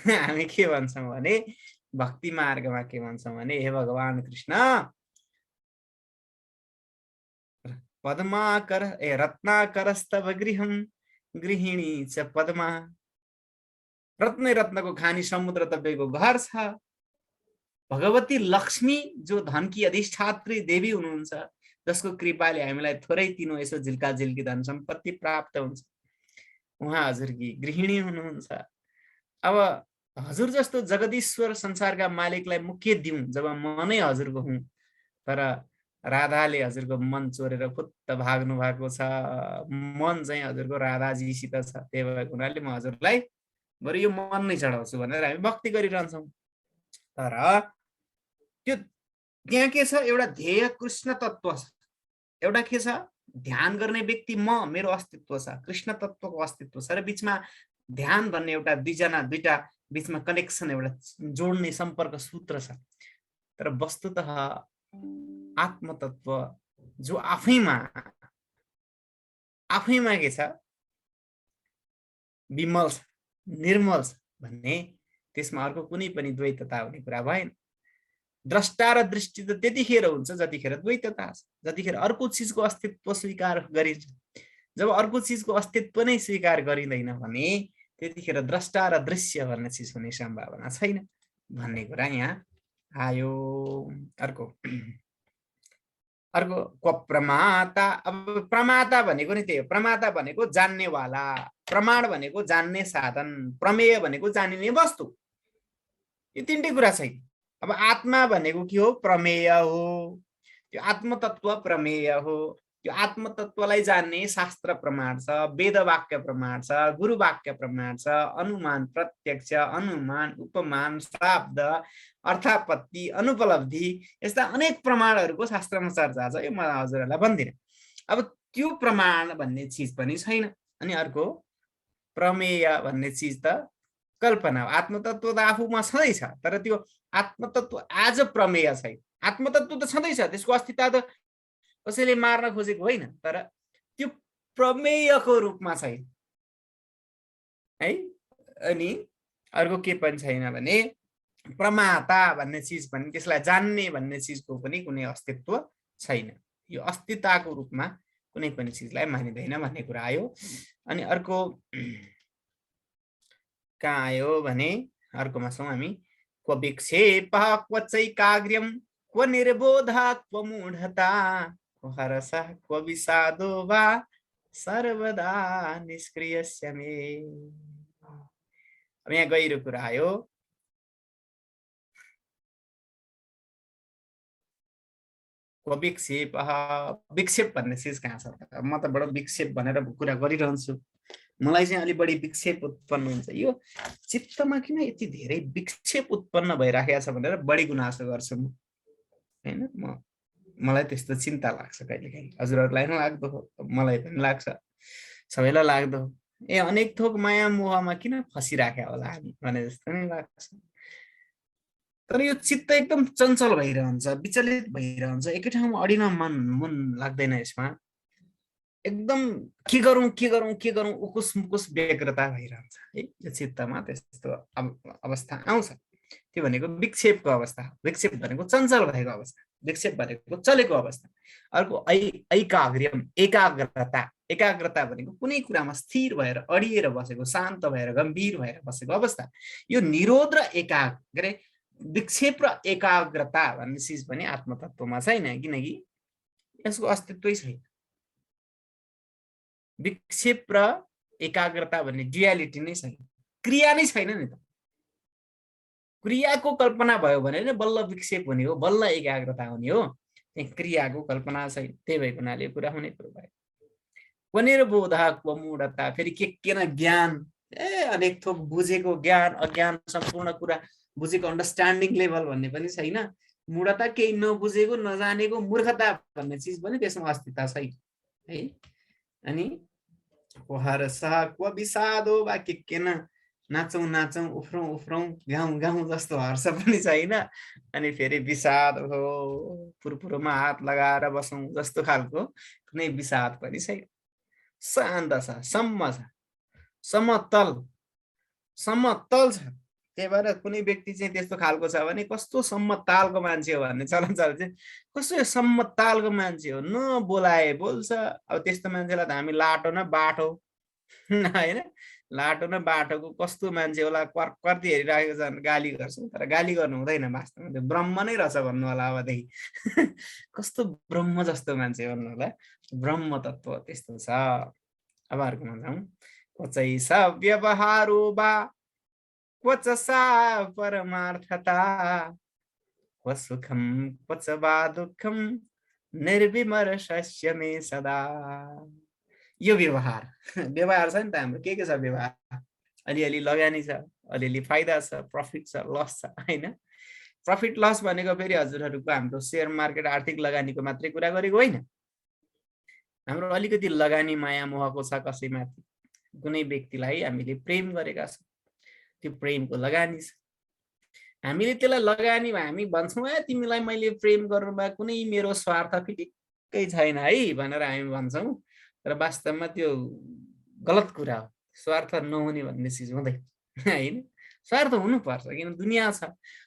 हामी के भन्छौँ भने भक्ति मार्गमा के भन्छौँ भने हे भगवान कृष्ण, पद्माकर रत्नाकरस्तव गृहं गृहिणी च पद्मा। रत्नै रत्नको खानी समुद्र तपाईँको घर छ। भगवती लक्ष्मी जो धनकी अधिष्ठात्री देवी हुनुहुन्छ, जसको कृपाले हामीलाई थोरै तिनो यसो झिल्का झिल्की धन सम्पत्ति प्राप्त हुन्छ, उहाँ हजुरकी गृहिणी हुनुहुन्छ। अब हजुर जस्तो जगदीश्वर संसारका मालिकलाई म के दिउँ जब म नै हजुरको हुँ। तर राधाले हजुरको मन चोरेर फुत्त भाग्नु भएको छ, मन चाहिँ हजुरको राधाजीसित छ। त्यही भएको हुनाले म हजुरलाई बरु यो मन नै चढाउँछु भनेर हामी भक्ति गरिरहन्छौँ। तर त्यो त्यहाँ के छ, एउटा ध्येय कृष्ण तत्त्व छ, एउटा के छ, ध्यान गर्ने व्यक्ति म, मेरो अस्तित्व छ, कृष्ण तत्त्वको अस्तित्व छ, र बिचमा ध्यान भन्ने एउटा दुईटा बिचमा कनेक्सन, एउटा जोड्ने सम्पर्क सूत्र छ। तर वस्तुतः आत्मतत्व जो आफैमा के छ, विमल छ, निर्मल छ भन्ने, त्यसमा अर्को कुनै पनि द्वैतता हुने कुरा भएन। द्रष्टा र दृष्टि त त्यतिखेर हुन्छ जतिखेर द्वैतता छ, जतिखेर अर्को चिजको अस्तित्व स्वीकार गरिन्छ। जब अर्को चिजको अस्तित्व नै स्वीकार गरिँदैन भने त्यतिखेर द्रष्टा र दृश्य भन्ने चिज हुने सम्भावना छैन भन्ने कुरा यहाँ आयो। अर्को क्व प्रमाता। अब प्रमाता भनेको नि त्यही हो, प्रमाता भनेको जान्नेवाला, प्रमाण भनेको जान्ने साधन, प्रमेय भनेको जानिने वस्तु। यो तीनटै कुरा छैन। अब आत्मा भनेको के हो, प्रमेय हो। त्यो आत्मतत्व प्रमेय हो। त्यो आत्मतत्वलाई जान्ने शास्त्र प्रमाण छ, वेद वाक्य प्रमाण छ, गुरु वाक्य प्रमाण छ, अनुमान प्रत्यक्ष, अनुमान उपमान शब्द अर्थापत्ति अनुपलब्धि, यस्ता अनेक प्रमाणहरूको शास्त्रमा चर्चा छ। यो म हजुरहरूलाई भन्दिनँ। अब त्यो प्रमाण भन्ने चिज पनि छैन। अनि अर्को प्रमेय भन्ने चिज त कल्पना हो। आत्मतत्व त आफूमा छँदैछ, तर त्यो आत्मतत्व आज प्रमेय छैन। आत्मतत्व त छँदैछ, त्यसको अस्तित्व त कसैले मार्न खोजेको होइन, तर त्यो प्रमेयको रूपमा छैन है। अनि अर्को के पनि छैन भने प्रमाता भन्ने चिज पनि, त्यसलाई जान्ने भन्ने चिजको पनि कुनै अस्तित्व छैन। यो अस्तित्वको रूपमा कुनै पनि चिजलाई मानिँदैन भन्ने कुरा आयो। अनि अर्को कहाँ आयो भने अर्कोमा छौँ हामी। क्व विक्षेपः क्व चैकाग्र्यं क्व निर्बोधा क्व मूढता क्व हरसः क्व विषादो वा सर्वदा निष्क्रियस्य मे। अब यहाँ गहिरो कुरा आयो। क्व विक्षेप, विक्षेप भन्ने चिज कहाँ छ त? म त बडो विक्षेप भनेर कुरा गरिरहन्छु, मलाई चाहिँ अलि बढी विक्षेप उत्पन्न हुन्छ। यो चित्तमा किन यति धेरै विक्षेप उत्पन्न भइराखेको छ भनेर बढी गुनासो गर्छु म, हैन? मलाई त्यस्तो चिन्ता लाग्छ कहिलेकाहीँ। हजुरहरूलाई पनि लाग्दो हो, मलाई पनि लाग्छ, सबैलाई लाग्दो हो। अनेक थोक माया मोहमा किन फसिराख्या होला हामी भने जस्तो नि लाग्छ। तर यो चित्त एकदम चञ्चल भइरहन्छ, विचलित भइरहन्छ, एकै ठाउँमा अडिन मन लाग्दैन यसमा। एकदम के गरौँ के गरौँ के गरौँ उकुस मुकुस व्यग्रता भइरहन्छ है यो चित्तमा। त्यस्तो अवस्था आउँछ, त्यो भनेको विक्षेपको अवस्था हो। विक्षेप भनेको चञ्चल भएको अवस्था, विक्षेप भनेको चलेको अवस्था। अर्को ऐकाग्र्यम, एकाग्रता। एकाग्रता भनेको कुनै कुरामा स्थिर भएर अडिएर बसेको, शान्त भएर गम्भीर भएर बसेको अवस्था। यो निरोध र एकाग्र, विक्षेप र एकाग्रता भन्ने चिज पनि आत्मतत्वमा छैन, किनकि यसको अस्तित्वै छैन। विक्षेप र एकाग्रता भन्ने ड्युअलिटी नै छैन, क्रिया नै छैन नि त। क्रियाको कल्पना भयो भने बल्ल विक्षेप हुने हो, बल्ल एकाग्रता हुने हो। त्यही क्रियाको कल्पना छैन, त्यही भएको हुनाले कुरा हुने कुरो भयो। वनेर बोधा क्व मूढता, फेरि के न ज्ञान, अनेक थोक बुझेको ज्ञान, अज्ञान, सम्पूर्ण कुरा बुझेको, अन्डरस्ट्यान्डिङ लेभल भन्ने पनि छैन। मूढता, केही नबुझेको नजानेको मूर्खता भन्ने चिज पनि त्यसमा अस्तित्व छैन है। अनि हरसः क्व विषादो वा के न, नाचौँ नाचौँ उफ्रौँ उफ्रौँ गाउँ गाउँ जस्तो हर्ष पनि छैन। अनि फेरि विषाद हो पुरपुरोमा हात लगाएर बसौँ जस्तो खालको कुनै विषाद पनि छैन। शान्त छ, सम्म छ, समतल समतल छ। त्यही भएर कुनै व्यक्ति चाहिँ त्यस्तो खालको छ भने कस्तो सम्मतालको मान्छे हो भन्ने चलन चल्छ। कस्तो सम्मतालको मान्छे हो, न बोलाए बोल्छ। अब त्यस्तो मान्छेलाई त हामी लाटो न बाटो होइन, लाटो न बाटोको कस्तो मान्छे होला, कर्ती हेरिराखेको छ गाली गर्छौँ, तर गाली गर्नु हुँदैन, वास्तवमा त्यो ब्रह्म नै रहेछ भन्नु होला अबदेखि। कस्तो ब्रह्म जस्तो मान्छे भन्नु होला, ब्रह्म तत्त्व त्यस्तो छ। अब अर्कोमा जाउँ। क्वचै स व्यवहारो वा क्वच सा परमार्थता क्व सुखम क्वच वा दुःखम निर्विमर्शस्य मे सदा। यो व्यवहार व्यवहार छ नि त हाम्रो, के छ व्यवहार? अलिअलि लगानी छ, अलिअलि फाइदा छ, प्रफिट छ, लस छ होइन। प्रफिट लस भनेको फेरि हजुरहरूको हाम्रो शेयर मार्केट आर्थिक लगानीको मात्रै कुरा गरेको होइन। हाम्रो अलिकति लगानी माया मोहको छ कसैमाथि, कुनै व्यक्तिलाई हामीले प्रेम गरेका छौँ, त्यो प्रेमको लगानी छ। हामीले त्यसलाई लगानी हामी भन्छौँ तिमीलाई मैले प्रेम गर्नुमा कुनै मेरो स्वार्थ फिटिक्कै छैन है भनेर हामी भन्छौँ, तर वास्तवमा त्यो गलत कुरा हो। स्वार्थ नहुने भन्ने चिज हुँदैन होइन। स्वार्थ हुनुपर्छ, किन दुनियाँ छ।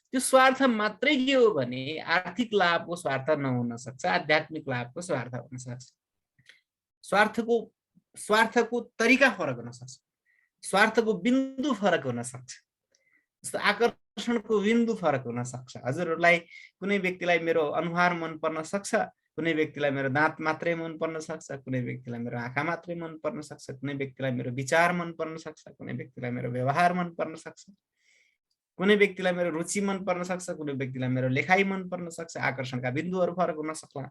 त्यो स्वार्थ मात्रै के हो भने आर्थिक लाभको स्वार्थ नहुन सक्छ, आध्यात्मिक लाभको स्वार्थ हुन सक्छ। स्वार्थको तरिका फरक हुन सक्छ, स्वार्थको बिन्दु फरक हुन सक्छ, जस्तो आकर्षणको बिन्दु फरक हुन सक्छ। हजुरहरूलाई कुनै व्यक्तिलाई मेरो अनुहार मन पर्न सक्छ, कुनै व्यक्तिलाई मेरो दाँत मात्रै मन पर्न सक्छ, कुनै व्यक्तिलाई मेरो आँखा मात्रै मन पर्न सक्छ, कुनै व्यक्तिलाई मेरो विचार मन पर्न सक्छ, कुनै व्यक्तिलाई मेरो व्यवहार मन पर्न सक्छ, कुनै व्यक्तिलाई मेरो रुचि मन पर्न सक्छ, कुनै व्यक्तिलाई मेरो लेखाइ मन पर्न सक्छ। आकर्षणका बिन्दुहरू फरक हुन सक्ला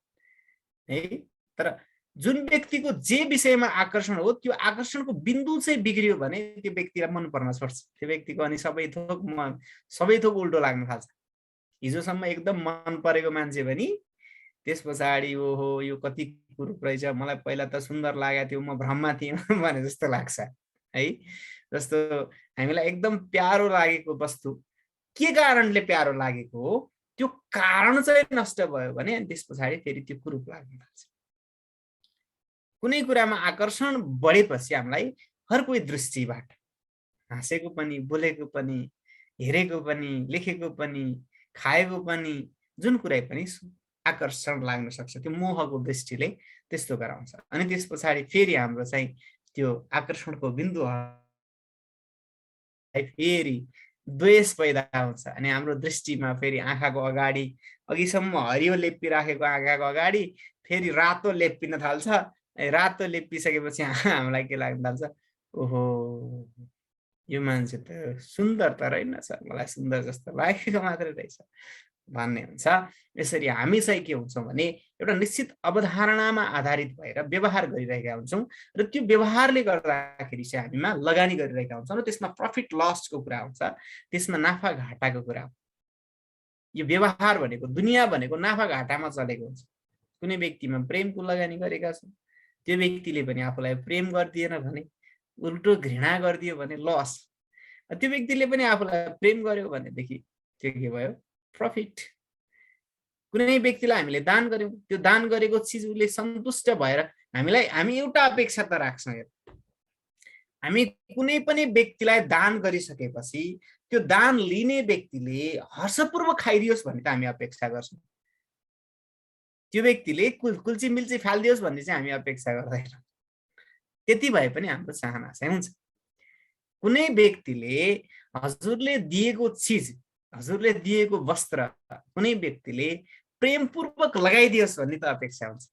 है। तर जुन व्यक्तिको जे विषयमा आकर्षण हो त्यो आकर्षणको बिन्दु चाहिँ बिग्रियो भने त्यो व्यक्तिलाई मन पर्न छोड्छ। त्यो व्यक्तिको अनि सबै थोक उल्टो लाग्न थाल्छ। हिजोसम्म एकदम मन परेको मान्छे पनि त्यस पछाडि ओहो यो कति कुरूप रहेछ, मलाई पहिला त सुन्दर लागेको थियो, म भ्रममा थिएँ भने जस्तो लाग्छ है। जस्तो हामीलाई एकदम प्यारो लागेको वस्तु के कारणले प्यारो लागेको हो त्यो कारण चाहिँ नष्ट भयो भने अनि त्यस पछाडि फेरि त्यो कुरूप लाग्न थाल्छ। कुनै कुरामा आकर्षण बढेपछि हामीलाई हर कोही दृष्टिबाट, हाँसेको पनि, बोलेको पनि, हेरेको पनि, लेखेको पनि, खाएको पनि, जुन कुरै पनि आकर्षण लाग्न सक्छ। त्यो मोहको दृष्टिले त्यस्तो गराउँछ। अनि त्यस पछाडि फेरि हाम्रो चाहिँ त्यो आकर्षणको बिन्दु फेरि द्वेष पैदा हुन्छ। अनि हाम्रो दृष्टिमा फेरि आँखाको अगाडि अघिसम्म हरियो लेपिराखेको आँखाको अगाडि फेरि रातो लेपिन थाल्छ। रातो लेपिसकेपछि हामीलाई के लाग्न थाल्छ, ओहो यो मान्छे त सुन्दर त रहेनछ, मलाई सुन्दर जस्तो लागेको मात्रै रहेछ भन्ने हुन्छ। यसरी हामी चाहिँ के हुन्छौँ भने एउटा निश्चित अवधारणामा आधारित भएर व्यवहार गरिरहेका हुन्छौँ र त्यो व्यवहारले गर्दाखेरि चाहिँ हामीमा लगानी गरिरहेका हुन्छौँ र त्यसमा प्रफिट लसको कुरा हुन्छ, त्यसमा नाफा घाटाको कुरा। यो व्यवहार भनेको, दुनियाँ भनेको नाफा घाटामा चलेको हुन्छ। कुनै व्यक्तिमा प्रेमको लगानी गरेका छौँ, त्यो व्यक्तिले पनि आफूलाई प्रेम गरिदिएन भने, उल्टो घृणा गरिदियो भने लस। त्यो व्यक्तिले पनि आफूलाई प्रेम गर्यो भनेदेखि त्यो के भयो, प्रफिट। कुनै व्यक्तिलाई हामीले दान गर्यौँ, त्यो दान गरेको चिज उसले सन्तुष्ट भएर हामी एउटा अपेक्षा त राख्छौँ। हामी कुनै पनि व्यक्तिलाई दान गरिसकेपछि त्यो दान लिने व्यक्तिले हर्षपूर्वक खाइदियोस् भन्ने त हामी अपेक्षा गर्छौँ। त्यो व्यक्तिले कुल्ची मिल्ची फालिदियोस् भन्ने चाहिँ हामी अपेक्षा गर्दैनौँ। त्यति भए पनि हाम्रो चाहना चाहिँ हुन्छ। कुनै व्यक्तिले हजुरले दिएको चिज, हजुरले दिएको वस्त्र कुनै व्यक्तिले प्रेमपूर्वक लगाइदियोस् भन्ने त अपेक्षा हुन्छ।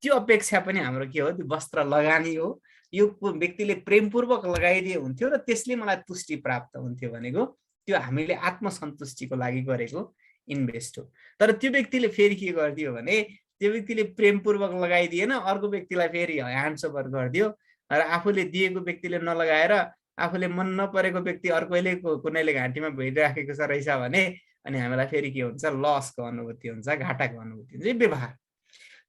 त्यो अपेक्षा पनि हाम्रो के हो, त्यो वस्त्र लगानी हो। यो व्यक्तिले प्रेमपूर्वक लगाइदिए हुन्थ्यो र त्यसले मलाई तुष्टि प्राप्त हुन्थ्यो भनेको त्यो हामीले आत्मसन्तुष्टिको लागि गरेको इन्भेस्ट हो। तर त्यो व्यक्तिले फेरि के गरिदियो भने, त्यो व्यक्तिले प्रेमपूर्वक लगाइदिएन, अर्को व्यक्तिलाई फेरि ह्यान्डओभर गरिदियो र आफूले दिएको व्यक्तिले नलगाएर आफूले मन नपरेको व्यक्ति अर्कैले कुनैले घाँटीमा भिडिराखेको छ रहेछ भने अनि हामीलाई फेरि के हुन्छ, लसको अनुभूति हुन्छ, घाटाको अनुभूति हुन्छ। व्यवहार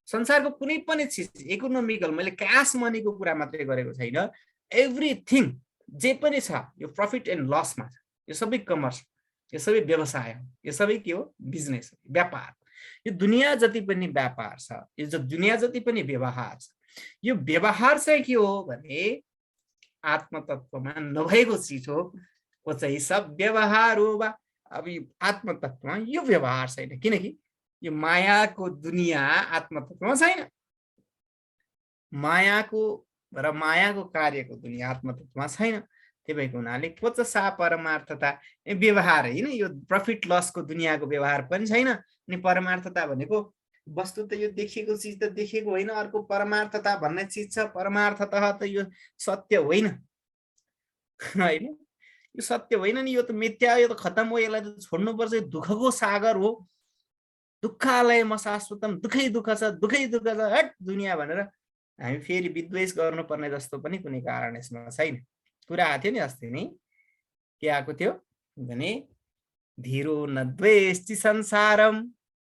संसारको कुनै पनि चिज इकोनोमिकल, मैले क्यास मनीको कुरा मात्रै गरेको छैन, एभ्रिथिङ जे पनि छ यो प्रफिट एन्ड लसमा छ। यो सबै कमर्स, यो सबै व्यवसाय हो, यो सबै के हो, बिजनेस हो, व्यापार। यो दुनियाँ जति पनि व्यापार छ, यो दुनियाँ जति पनि व्यवहार छ, यो व्यवहार चाहिँ के हो भने आत्मतत्वमा नभएको चिज हो। वो चाहिँ सब व्यवहार हो। अब आत्मतत्वमा यो व्यवहार छैन, किनकि यो मायाको दुनियाँ आत्मतत्वमा छैन। मायाको र मायाको कार्यको दुनियाँ आत्मतत्वमा छैन। त्यही भएको हुनाले क्वच सा परमार्थता व्यवहार होइन, यो प्रफिट लसको दुनियाँको व्यवहार पनि छैन। अनि परमार्थता भनेको वस्तु त यो देखेको चिज त देखेको होइन, अर्को परमार्थता भन्ने चिज छ। परमार्थतः त यो सत्य होइन, होइन यो सत्य होइन नि, यो त मिथ्या, यो त खतम हो, यसलाई त छोड्नुपर्छ, दुःखको सागर हो। दुःखालय मशाश्वतम, दुःखै दुःख छ, दुःखै दुःख छ, हट दुनियाँ भनेर हामी फेरि विद्वेष गर्नुपर्ने जस्तो पनि कुनै कारण यसमा छैन। कुरा आएको थियो नि अस्ति नै, के आएको थियो भने धीरो न द्वेष्टि संसारम,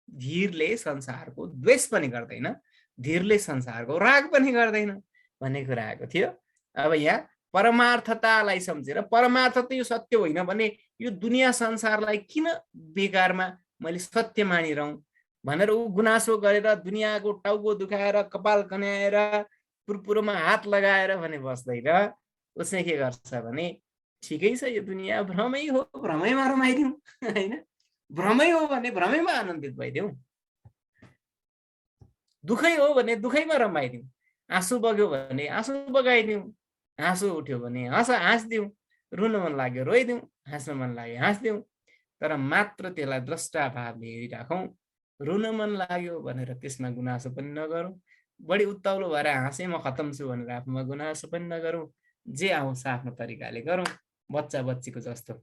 धीरले संसारको द्वेष पनि गर्दैन, धीरले संसारको राग पनि गर्दैन भन्ने कुरा आएको थियो। अब यहाँ परमार्थतालाई सम्झेर, परमार्थ त यो सत्य होइन भने यो दुनियाँ संसारलाई किन बेकारमा मैले सत्य मानिरहँ भनेर ऊ गुनासो गरेर दुनियाँको टाउको दुखाएर कपाल कन्याएर पुरपुरोमा हात लगाएर भने बस्दैन। उसले के गर्छ भने ठिकै छ, यो दुनियाँ भ्रमै हो, भ्रमैमा रमाइदिउँ, होइन भ्रमै हो भने भ्रमैमा आनन्दित भइदिउँ, दुःखै हो भने दुःखैमा रमाइदिउँ, आँसु बग्यो भने आँसु बगाइदिउँ, हाँसो उठ्यो भने हाँस्दिउँ, रुन मन लाग्यो रोइदिउँ, हाँस्न मन लाग्यो हाँस्दिउँ। तर मात्र त्यसलाई द्रष्टा भावले हेरिराखौँ। रुन मन लाग्यो भनेर त्यसमा गुनासो पनि नगरौँ, बढी उत्ताउलो भएर हाँसे म खतम छु भनेर आफूमा गुनासो पनि नगरौँ। जे आउँछ आफ्नो तरिकाले गरौँ। बच्चा बच्चीको जस्तो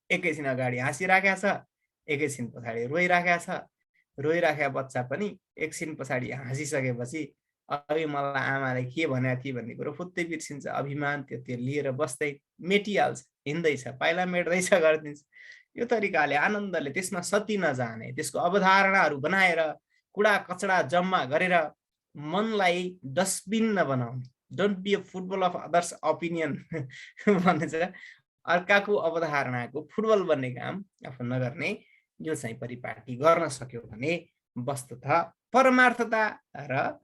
एकैछिन अगाडि हाँसिराखेको छ, एकैछिन पछाडि रोइराखेको छ। रोइराखेको बच्चा पनि एकछिन पछाडि हाँसिसकेपछि अघि मलाई आमाले के भनेको थिए भन्ने कुरो फुत्तै बिर्सिन्छ। अभिमान त्यो लिएर बस्दै मेटिहाल्छ, हिँड्दैछ, पाइला मेट्दैछ, गरिदिन्छ। यो तरिकाले आनन्दले त्यसमा सती नजाने, त्यसको अवधारणाहरू बनाएर कुडा कचडा जम्मा गरेर मनलाई डस्टबिन नबनाउने। Don't be a football of others opinion भन्ने छ। अर्काको अवधारणाको फुटबल बन्ने काम आफू नगर्ने, यो चाहिँ परिपाटी गर्न सक्यो भने वस्तुतः परमार्थता र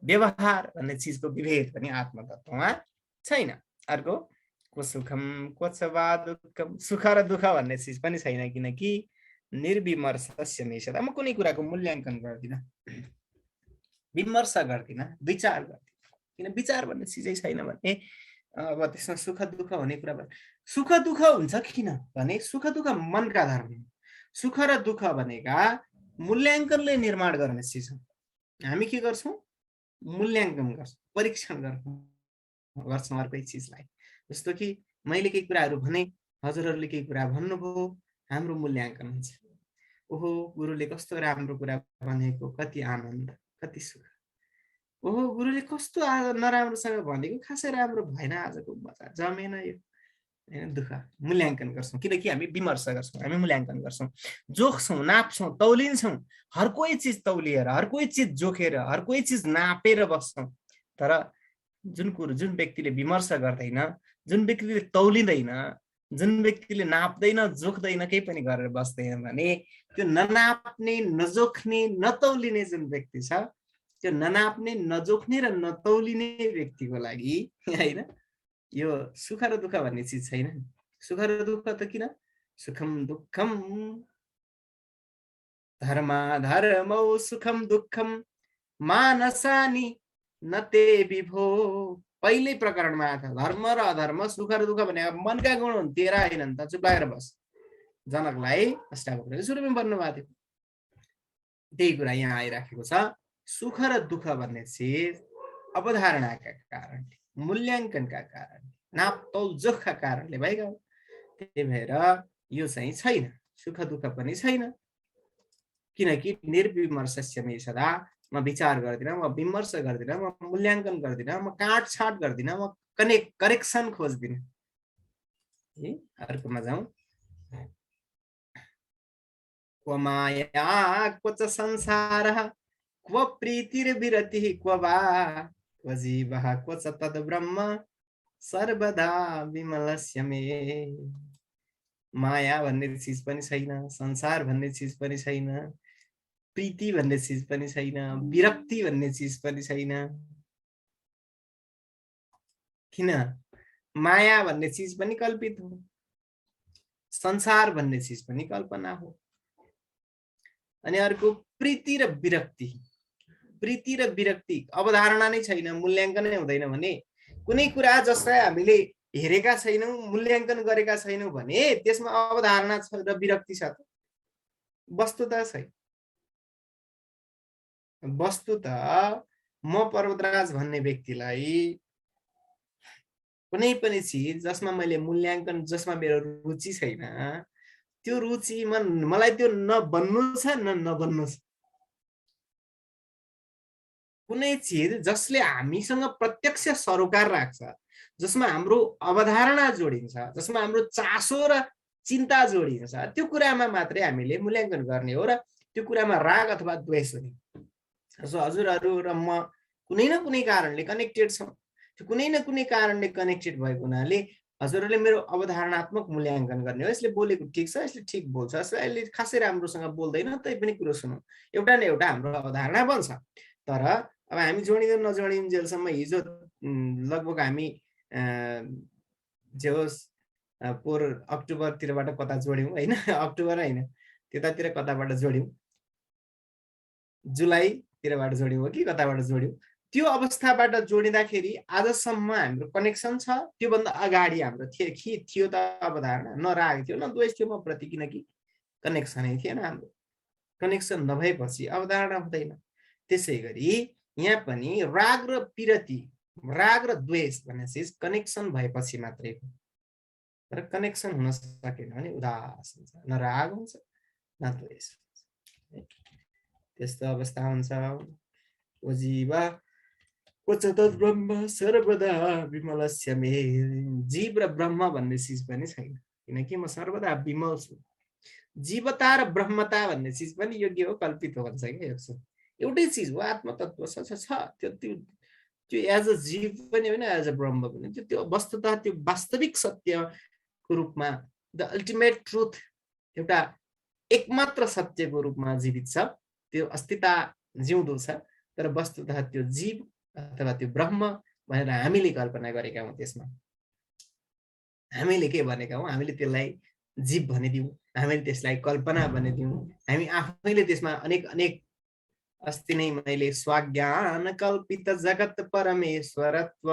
व्यवहार भन्ने चिजको विभेद पनि आत्मतत्वमा छैन। अर्को को सुखम को च वा दुःखम, सुख र दुःख भन्ने चिज पनि छैन, किनकि निर्विमर्शस्य निषेध। म कुनै कुराको मूल्याङ्कन गर्दिनँ, विमर्श गर्दिनँ, विचार गर्दिनँ, किन विचार भन्ने चिजै छैन भने अब त्यसमा सुख दुःख भन्ने कुरा। सुख दुःख हुन्छ किन भने सुख दुःख मनका धर्म, सुख र दुःख भनेका मूल्याङ्कनले निर्माण गर्ने चिज हो। हामी के गर्छौँ? मूल्याङ्कन गर्छौँ, परीक्षण गर्छौँ अर्कै चिजलाई। जस्तो कि मैले केही कुराहरू भने, हजुरहरूले केही कुरा भन्नुभयो, हाम्रो मूल्याङ्कन हुन्छ। ओहो, गुरुले कस्तो राम्रो कुरा भनेको, कति आनन्द, कति सुख। ओहो, गुरुले कस्तो नराम्रोसँग भनेको, खासै राम्रो भएन, आजको मजा जमेन यो, हैन, दुःख। मूल्याङ्कन गर्छौँ किनकि हामी विमर्श गर्छौँ, हामी मूल्याङ्कन गर्छौँ, जोख्छौँ, नाप्छौँ, तौलिन्छौँ। हर कोही चिज तौलिएर, हर कोही चिज जोखेर, हर कोही चिज नापेर बस्छौँ। तर जुन व्यक्तिले विमर्श गर्दैन, जुन व्यक्तिले तौलिँदैन, जुन व्यक्तिले नाप्दैन, जोख्दैन, केही पनि गरेर बस्दैन भने त्यो ननाप्ने, नजोख्ने, नतौलिने जुन व्यक्ति छ, त्यो ननाप्ने, नजोख्ने र नतौलिने व्यक्तिको लागि हैन, यो सुख र दुःख भन्ने चिज छैन। सुख र दुःख त किन? सुखम दुःखम धर्माधर्मौ सुखम दुःखम मानसानि न ते विभो। पहिल्यै प्रकरणमा आएको छ, धर्म र अधर्म, सुख र दुःख भनेका मनका गुण हुन्, तेरा होइनन् त, चुप लागेर बस। जनकलाई अष्टावक्रले सुरुमै भन्नुभएको थियो। त्यही कुरा यहाँ आइराखेको छ। सुख र दुःख भन्ने चिज अवधारणाका कारणले, मूल्याङ्कनका कारणले, नापतौल जोखका कारणले भएका हो। त्यही भएर यो चाहिँ छैन, सुख दुःख पनि छैन। किनकि निर्विमर्शस्य मे सदा, म विचार गर्दिनँ, म विमर्श गर्दिनँ, म मूल्याङ्कन गर्दिनँ, म काटछाट गर्दिनँ, म करेक्सन खोज्दिनँ। अर्कोमा जाउँ। क्व माया क्व च संसारः क्व प्रीतिर्विरतिः क्व वा क्व जीवः क्व च तद्ब्रह्म सर्वदा विमलस्य मे। माया भन्ने चिज पनि छैन, संसार भन्ने चिज पनि छैन, प्रीति भन्ने चिज पनि छैन, विरक्ति भन्ने चिज पनि छैन। किन? माया भन्ने चिज पनि कल्पित हो, संसार भन्ने चिज पनि कल्पना हो। अनि अर्को प्रीति र विरक्ति, प्रीति र विरक्ति अवधारणा नै छैन, मूल्याङ्कनै हुँदैन भने, कुनै कुरा जसलाई हामीले हेरेका छैनौँ, मूल्याङ्कन गरेका छैनौँ भने त्यसमा अवधारणा छ र विरक्ति छ त? वस्तुतः छैन। वस्तुतः म पर्वतराज भन्ने व्यक्तिलाई कुनै पनि चिज जसमा मैले मूल्याङ्कन, जसमा मेरो रुचि छैन, त्यो रुचिमा मलाई त्यो नबन्नु छ, नबन्नु छ। कुनै चिज जसले हामीसँग प्रत्यक्ष सरोकार राख्छ, जसमा हाम्रो अवधारणा जोडिन्छ, जसमा हाम्रो चासो र चिन्ता जोडिन्छ, त्यो कुरामा मात्रै हामीले मूल्याङ्कन गर्ने हो र त्यो कुरामा राग अथवा द्वेष हुने। सो हजुरहरू र म कुनै न कुनै कारणले कनेक्टेड छौँ। त्यो कुनै न कुनै कारणले कनेक्टेड भएको हुनाले हजुरहरूले मेरो अवधारणात्मक मूल्याङ्कन गर्ने हो। यसले बोलेको ठिक छ, यसले ठिक बोल्छ, यसले खासै राम्रोसँग बोल्दैन, तै पनि कुरो सुनौँ, एउटा न एउटा हाम्रो अवधारणा बन्छ। तर अब हामी जोडिँदै नजोडिन्जेलसम्म, हिजो लगभग हामी जे होस् पोहोर अक्टोबरतिरबाट कता जोड्यौँ होइन, अक्टोबर होइन, त्यतातिर कताबाट जोड्यौँ, जुलाईतिरबाट जोड्यौँ हो कि कताबाट जोड्यौँ, त्यो अवस्थाबाट जोडिँदाखेरि आजसम्म हाम्रो कनेक्सन छ। त्योभन्दा अगाडि हाम्रो थियो त अवधारणा, न राग थियो न द्वेष थियो म प्रति, किनकि कनेक्सनै थिएन हाम्रो। कनेक्सन नभएपछि अवधारणा हुँदैन। त्यसै गरी यहाँ पनि राग र विरति, राग र द्वेष भन्ने चिज कनेक्सन भएपछि मात्रै हो। तर कनेक्सन हुन सकेन भने उदास हुन्छ, न राग हुन्छ न द्वेष हुन्छ, त्यस्तो अवस्था हुन्छ। ओ जीव क्व च तद्ब्रह्म सर्वदा विमलस्य मे। जीव र ब्रह्म भन्ने चिज पनि छैन, किनकि म सर्वदा विमल छु। जीवता र ब्रह्मता भन्ने चिज पनि योग्य हो, कल्पित हो भन्छ क्या यो सब। एउटै चिज हो, आत्मतत्व छ। त्यो एज अ जीव पनि होइन, एज अ ब्रह्म पनि, त्यो वस्तुतः त्यो वास्तविक सत्यको रूपमा, द अल्टिमेट ट्रुथ, एउटा एकमात्र सत्यको रूपमा जीवित छ, त्यो अस्तित्व जिउँदो छ। तर वस्तुतः त्यो जीव अथवा त्यो ब्रह्म भनेर हामीले कल्पना गरेका हौँ। त्यसमा हामीले के भनेका हौँ? हामीले त्यसलाई जीव भनिदिउँ, हामीले त्यसलाई कल्पना भनिदिउँ, हामी आफैले त्यसमा अनेक अस्ति नै मैले स्वाज्ञान कल्पित जगत परमेश्वरत्व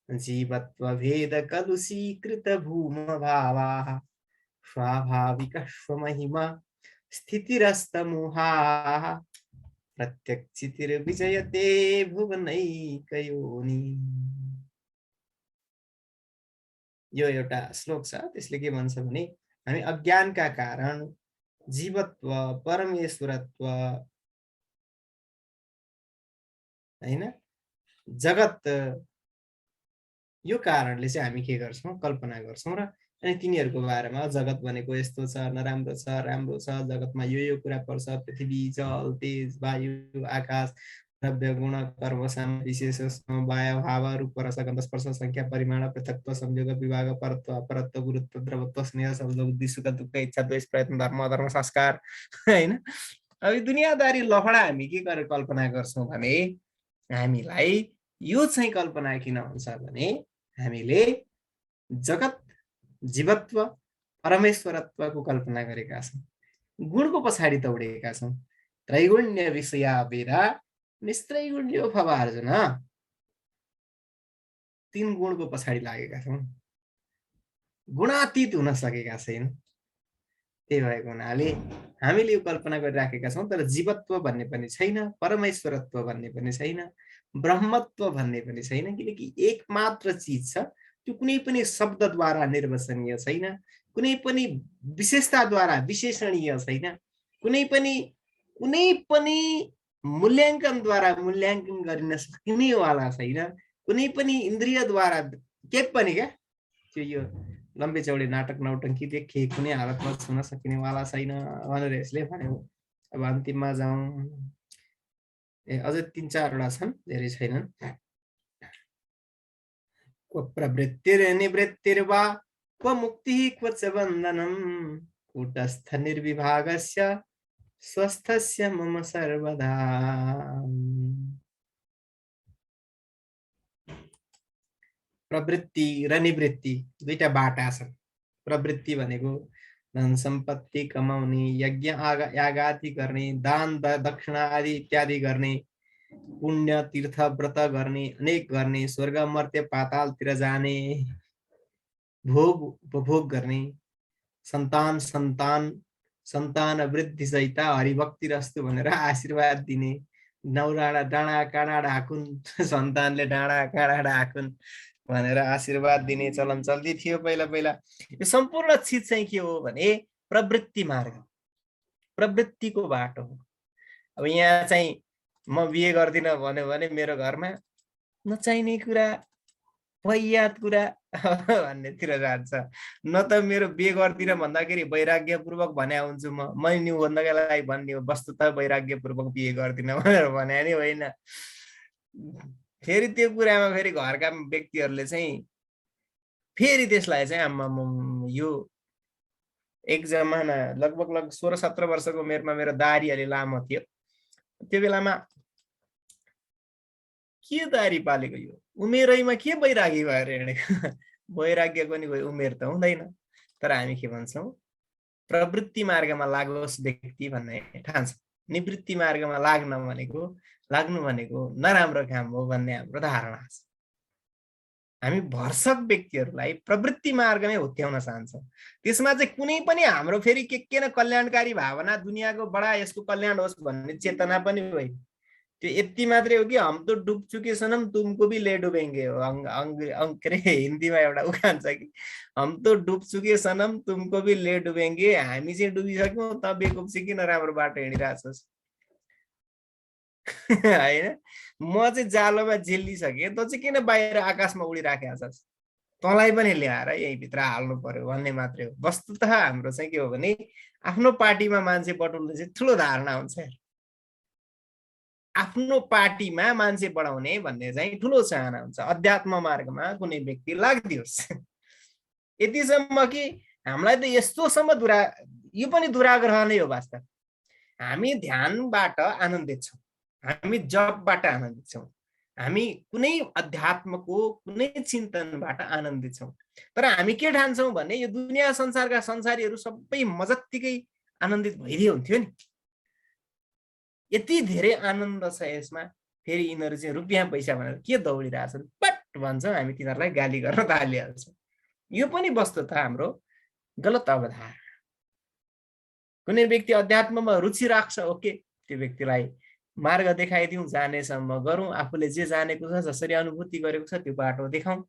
जीवत्व भेद कलुषीकृत भूम भावा स्वाभाविक स्वमहिमा स्थितिरस्त मोहा प्रत्यक्षितिर्विजयते भुवनैकयोनि। यो एउटा श्लोक छ। त्यसले के भन्छ भने हामी अज्ञानका कारण जीवत्व, परमेश्वरत्व हैन, जगत, यो कारणले चाहिँ हामी के गर्छौं, कल्पना गर्छौं र अनि तिनीहरूको बारेमा जगत भनेको यस्तो छ, नराम्रो छ, राम्रो छ, जगतमा यो कुरा पर्छ, पृथ्वी, जल, तेज, वायु, आकाश, द्रव्य, गुण, कर्म, साम, विशेष, वाय, भाव, रूप, रस, गन्ध, स्पर्श, संख्या, परिमाण, पृथकत्व, संयोग, विभाग, परत्व, अपरत्व, गुरुत्व, द्रवत्व, स्नेह, शब्द, बुद्धि, सुख, दुःख, इच्छा, द्वेष, प्रयत्न, धर्म, अधर्म, संस्कार हैन। अब यो दुनियादारी लफडा हामी के गरेर कल्पना गर्छौं भने हामीलाई यो चाहिँ कल्पना किन हुन्छ भने हामीले जगत, जीवत्व, परमेश्वरत्वको कल्पना गरेका छौं, गुणको पछाडि दौडेका छौं। त्रैगुण्य विषया वेदा निस्त्रैगुण्यो भवार्जुन, 3 गुणको पछाडि लागेका छौं, गुणातीत हुन सकेका छैनौं। त्यही भएको हुनाले हामीले यो कल्पना गरिराखेका छौं, तर जीवत्व भन्ने पनि छैन, परमेश्वरत्व भन्ने पनि छैन, ब्रह्मत्व भन्ने पनि छैन, किनकि एक मात्र चीज छ, त्यो कुनै पनि शब्दद्वारा निर्वचनीय छैन, कुनै पनि विशेषताद्वारा विशेषणीय छैन, कुनै पनि मूल्याङ्कनद्वारा मूल्याङ्कन गरिन सकिनेवाला छैन, कुनै पनि इन्द्रियद्वारा के पनि क्या त्यो यो लम्बे चौडे नाटक नौटङ्की देखे कुनै हालतमा छुन सकिनेवाला छैन भनेर यसले भन्यो। अब अन्तिममा जाउँ। अझै 3-4 वटा छन्, धेरै छैनन्। क्व प्रवृत्तिर्निवृत्तिर्वा क्व मुक्तिः क्व च बन्धनम् कूटस्थ निर्विभागस्य स्वस्थस्य मम सर्वदा। प्रवृत्ति र निवृत्ति दुईटा बाटा छन्। प्रवृत्ति भनेको धन सम्पत्ति कमाउने, यज्ञ यागादि गर्ने, दान दक्षिणा आदि इत्यादि गर्ने, पुण्य तीर्थ व्रत गर्ने, अनेक गर्ने, स्वर्ग मर्त्य पातालतिर जाने, भोग उपभोग गर्ने, सन्तान वृद्धि सहित हरिभक्ति रस्तु भनेर आशीर्वाद दिने, डाँडा काँडा ढाकुन, सन्तानले डाँडा काँडा ढाकुन भनेर आशीर्वाद दिने चलन चल्ती थियो पहिला पहिला। यो सम्पूर्ण चिज चाहिँ के हो भने प्रवृत्ति मार्ग, प्रवृत्तिको बाटो हो। अब यहाँ चाहिँ म बिहे गर्दिन भन्यो भने मेरो घरमा नचाहिने कुरा, वाहियात कुरा भन्नेतिर जान्छ। न त मेरो बिहे गर्दिन भन्दाखेरि वैराग्यपूर्वक भने हुन्छु, म निभन्नका लागि भन्ने हो, वस्तुतः वैराग्यपूर्वक बिहे गर्दिन भनेर भने नि होइन। फेरि त्यो कुरामा फेरि घरका व्यक्तिहरूले चाहिँ फेरि त्यसलाई चाहिँ आम्मा यो एक जमाना लगभग 16-17 वर्षको उमेरमा मेरो दारी अलि लामो थियो। त्यो बेलामा के दारी पालेको, यो उमेरैमा के वैरागी भएर हिँडेको। वैराग्यको नि कोही उमेर त हुँदैन। तर हामी के भन्छौँ, प्रवृत्ति मार्गमा लागोस् व्यक्ति भन्ने ठान्छ। निवृत्ति मार्गमा लाग्नु भनेको नराम्रो काम हो भन्ने हाम्रो धारणा छ। हामी भर्सक व्यक्तिहरूलाई प्रवृत्ति मार्गमै हुत्याउन चाहन्छौँ। त्यसमा चाहिँ कुनै पनि हाम्रो फेरि के न कल्याणकारी भावना, दुनियाँको बडा यसको कल्याण होस् भन्ने चेतना पनि होइन। त्यो यति मात्रै हो कि हम तो डुब चुके सनम तुमको भी ले डुबेंगे हो। के अरे हिन्दीमा एउटा उखान छ कि हम तो डुब चुके सनम तुमको भी ले डुबेंगे, हामी चाहिँ डुबिसक्यौँ, त बेकुब चाहिँ किन राम्रो बाटो हिँडिरहेछस् होइन। म चाहिँ जालोमा झेलिसकेँ, त चाहिँ किन बाहिर आकाशमा उडिराखेका छस्, तँलाई पनि ल्याएर यहीँभित्र हाल्नु पर्यो भन्ने मात्रै हो। वस्तुतः हाम्रो चाहिँ के हो भने आफ्नो पार्टीमा मान्छे बटुल्ने चाहिँ ठुलो धारणा हुन्छ। आफ्नो पार्टीमा मान्छे बढाउने भन्ने चाहिँ ठुलो चाहना हुन्छ। अध्यात्म मार्गमा कुनै व्यक्ति लाग्दियोस्, यतिसम्म कि हामीलाई त यस्तोसम्म यो पनि दुराग्रह नै हो। वास्तव हामी ध्यानबाट आनन्दित छौँ, हामी जपबाट आनन्दित छौँ, हामी कुनै अध्यात्मको कुनै चिन्तनबाट आनन्दित छौँ। तर हामी के ठान्छौँ भने यो दुनिया संसारका संसारीहरू सबै मजत्तिकै आनन्दित भइदियो हुन्थ्यो नि। यति धेरै आनन्द छ यसमा, फेरि यिनीहरू चाहिँ रुपियाँ पैसा भनेर के दौडिरहेछन् पट भन्छौँ हामी, तिनीहरूलाई गाली गर्न थालिहाल्छौँ। यो पनि वस्तुतः हाम्रो गलत अवधारणा। कुनै व्यक्ति अध्यात्ममा रुचि राख्छ, ओके, त्यो व्यक्तिलाई मार्ग देखाइदिउँ, जानेसम्म गरौँ, आफूले जे जानेको छ, जसरी अनुभूति गरेको छ त्यो बाटो देखाउँ,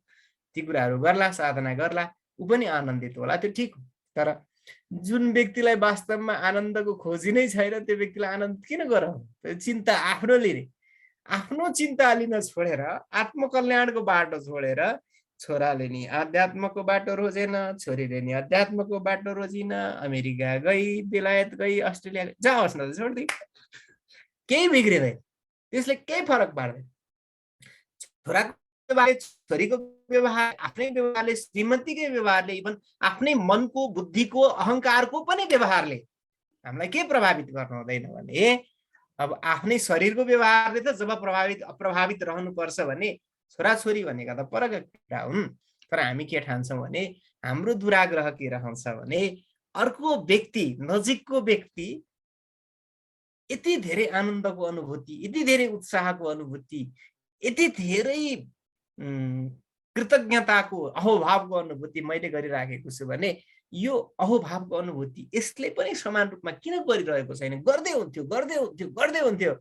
ती कुराहरू गर्ला, साधना गर्ला, ऊ पनि आनन्दित होला, त्यो ठिक हो। तर जुन व्यक्तिलाई वास्तवमा आनन्दको खोजी नै छैन, त्यो व्यक्तिलाई आनन्द किन गराउँ? चिन्ता आफ्नो लिने, आफ्नो चिन्ता लिन छोडेर, आत्मकल्याणको बाटो छोडेर, छोराले नि अध्यात्मको बाटो रोजेन, छोरीले नि अध्यात्मको बाटो रोजिन, अमेरिका गई, बेलायत गई, अस्ट्रेलिया गई, जाओस् न, छोडिदिए, केही बिग्रिँदैन, त्यसले केही फरक पार्दैन। छोराको व्यवहारले, छोरीको व्यवहार, आफ्नै व्यवहारले, श्रीमतीकै व्यवहारले, इभन आफ्नै मनको, बुद्धिको, अहङ्कारको पनि व्यवहारले हामीलाई के प्रभावित गर्नु हुँदैन भने, अब आफ्नै शरीरको व्यवहारले त जब अप्रभावित रहनुपर्छ भने छोराछोरी भनेका त परका कुरा हुन्। तर हामी के ठान्छौँ भने हाम्रो दुराग्रह के रहन्छ भने अर्को व्यक्ति, नजिकको व्यक्ति यति धेरै आनन्दको अनुभूति, यति धेरै उत्साहको अनुभूति, यति धेरै कृतज्ञताको, अहोभावको अनुभूति मैले गरिराखेको छु भने यो अहोभावको अनुभूति यसले पनि समान रूपमा किन गरिरहेको छैन, गर्दै हुन्थ्यो, गर्दै हुन्थ्यो, गर्दै हुन्थ्यो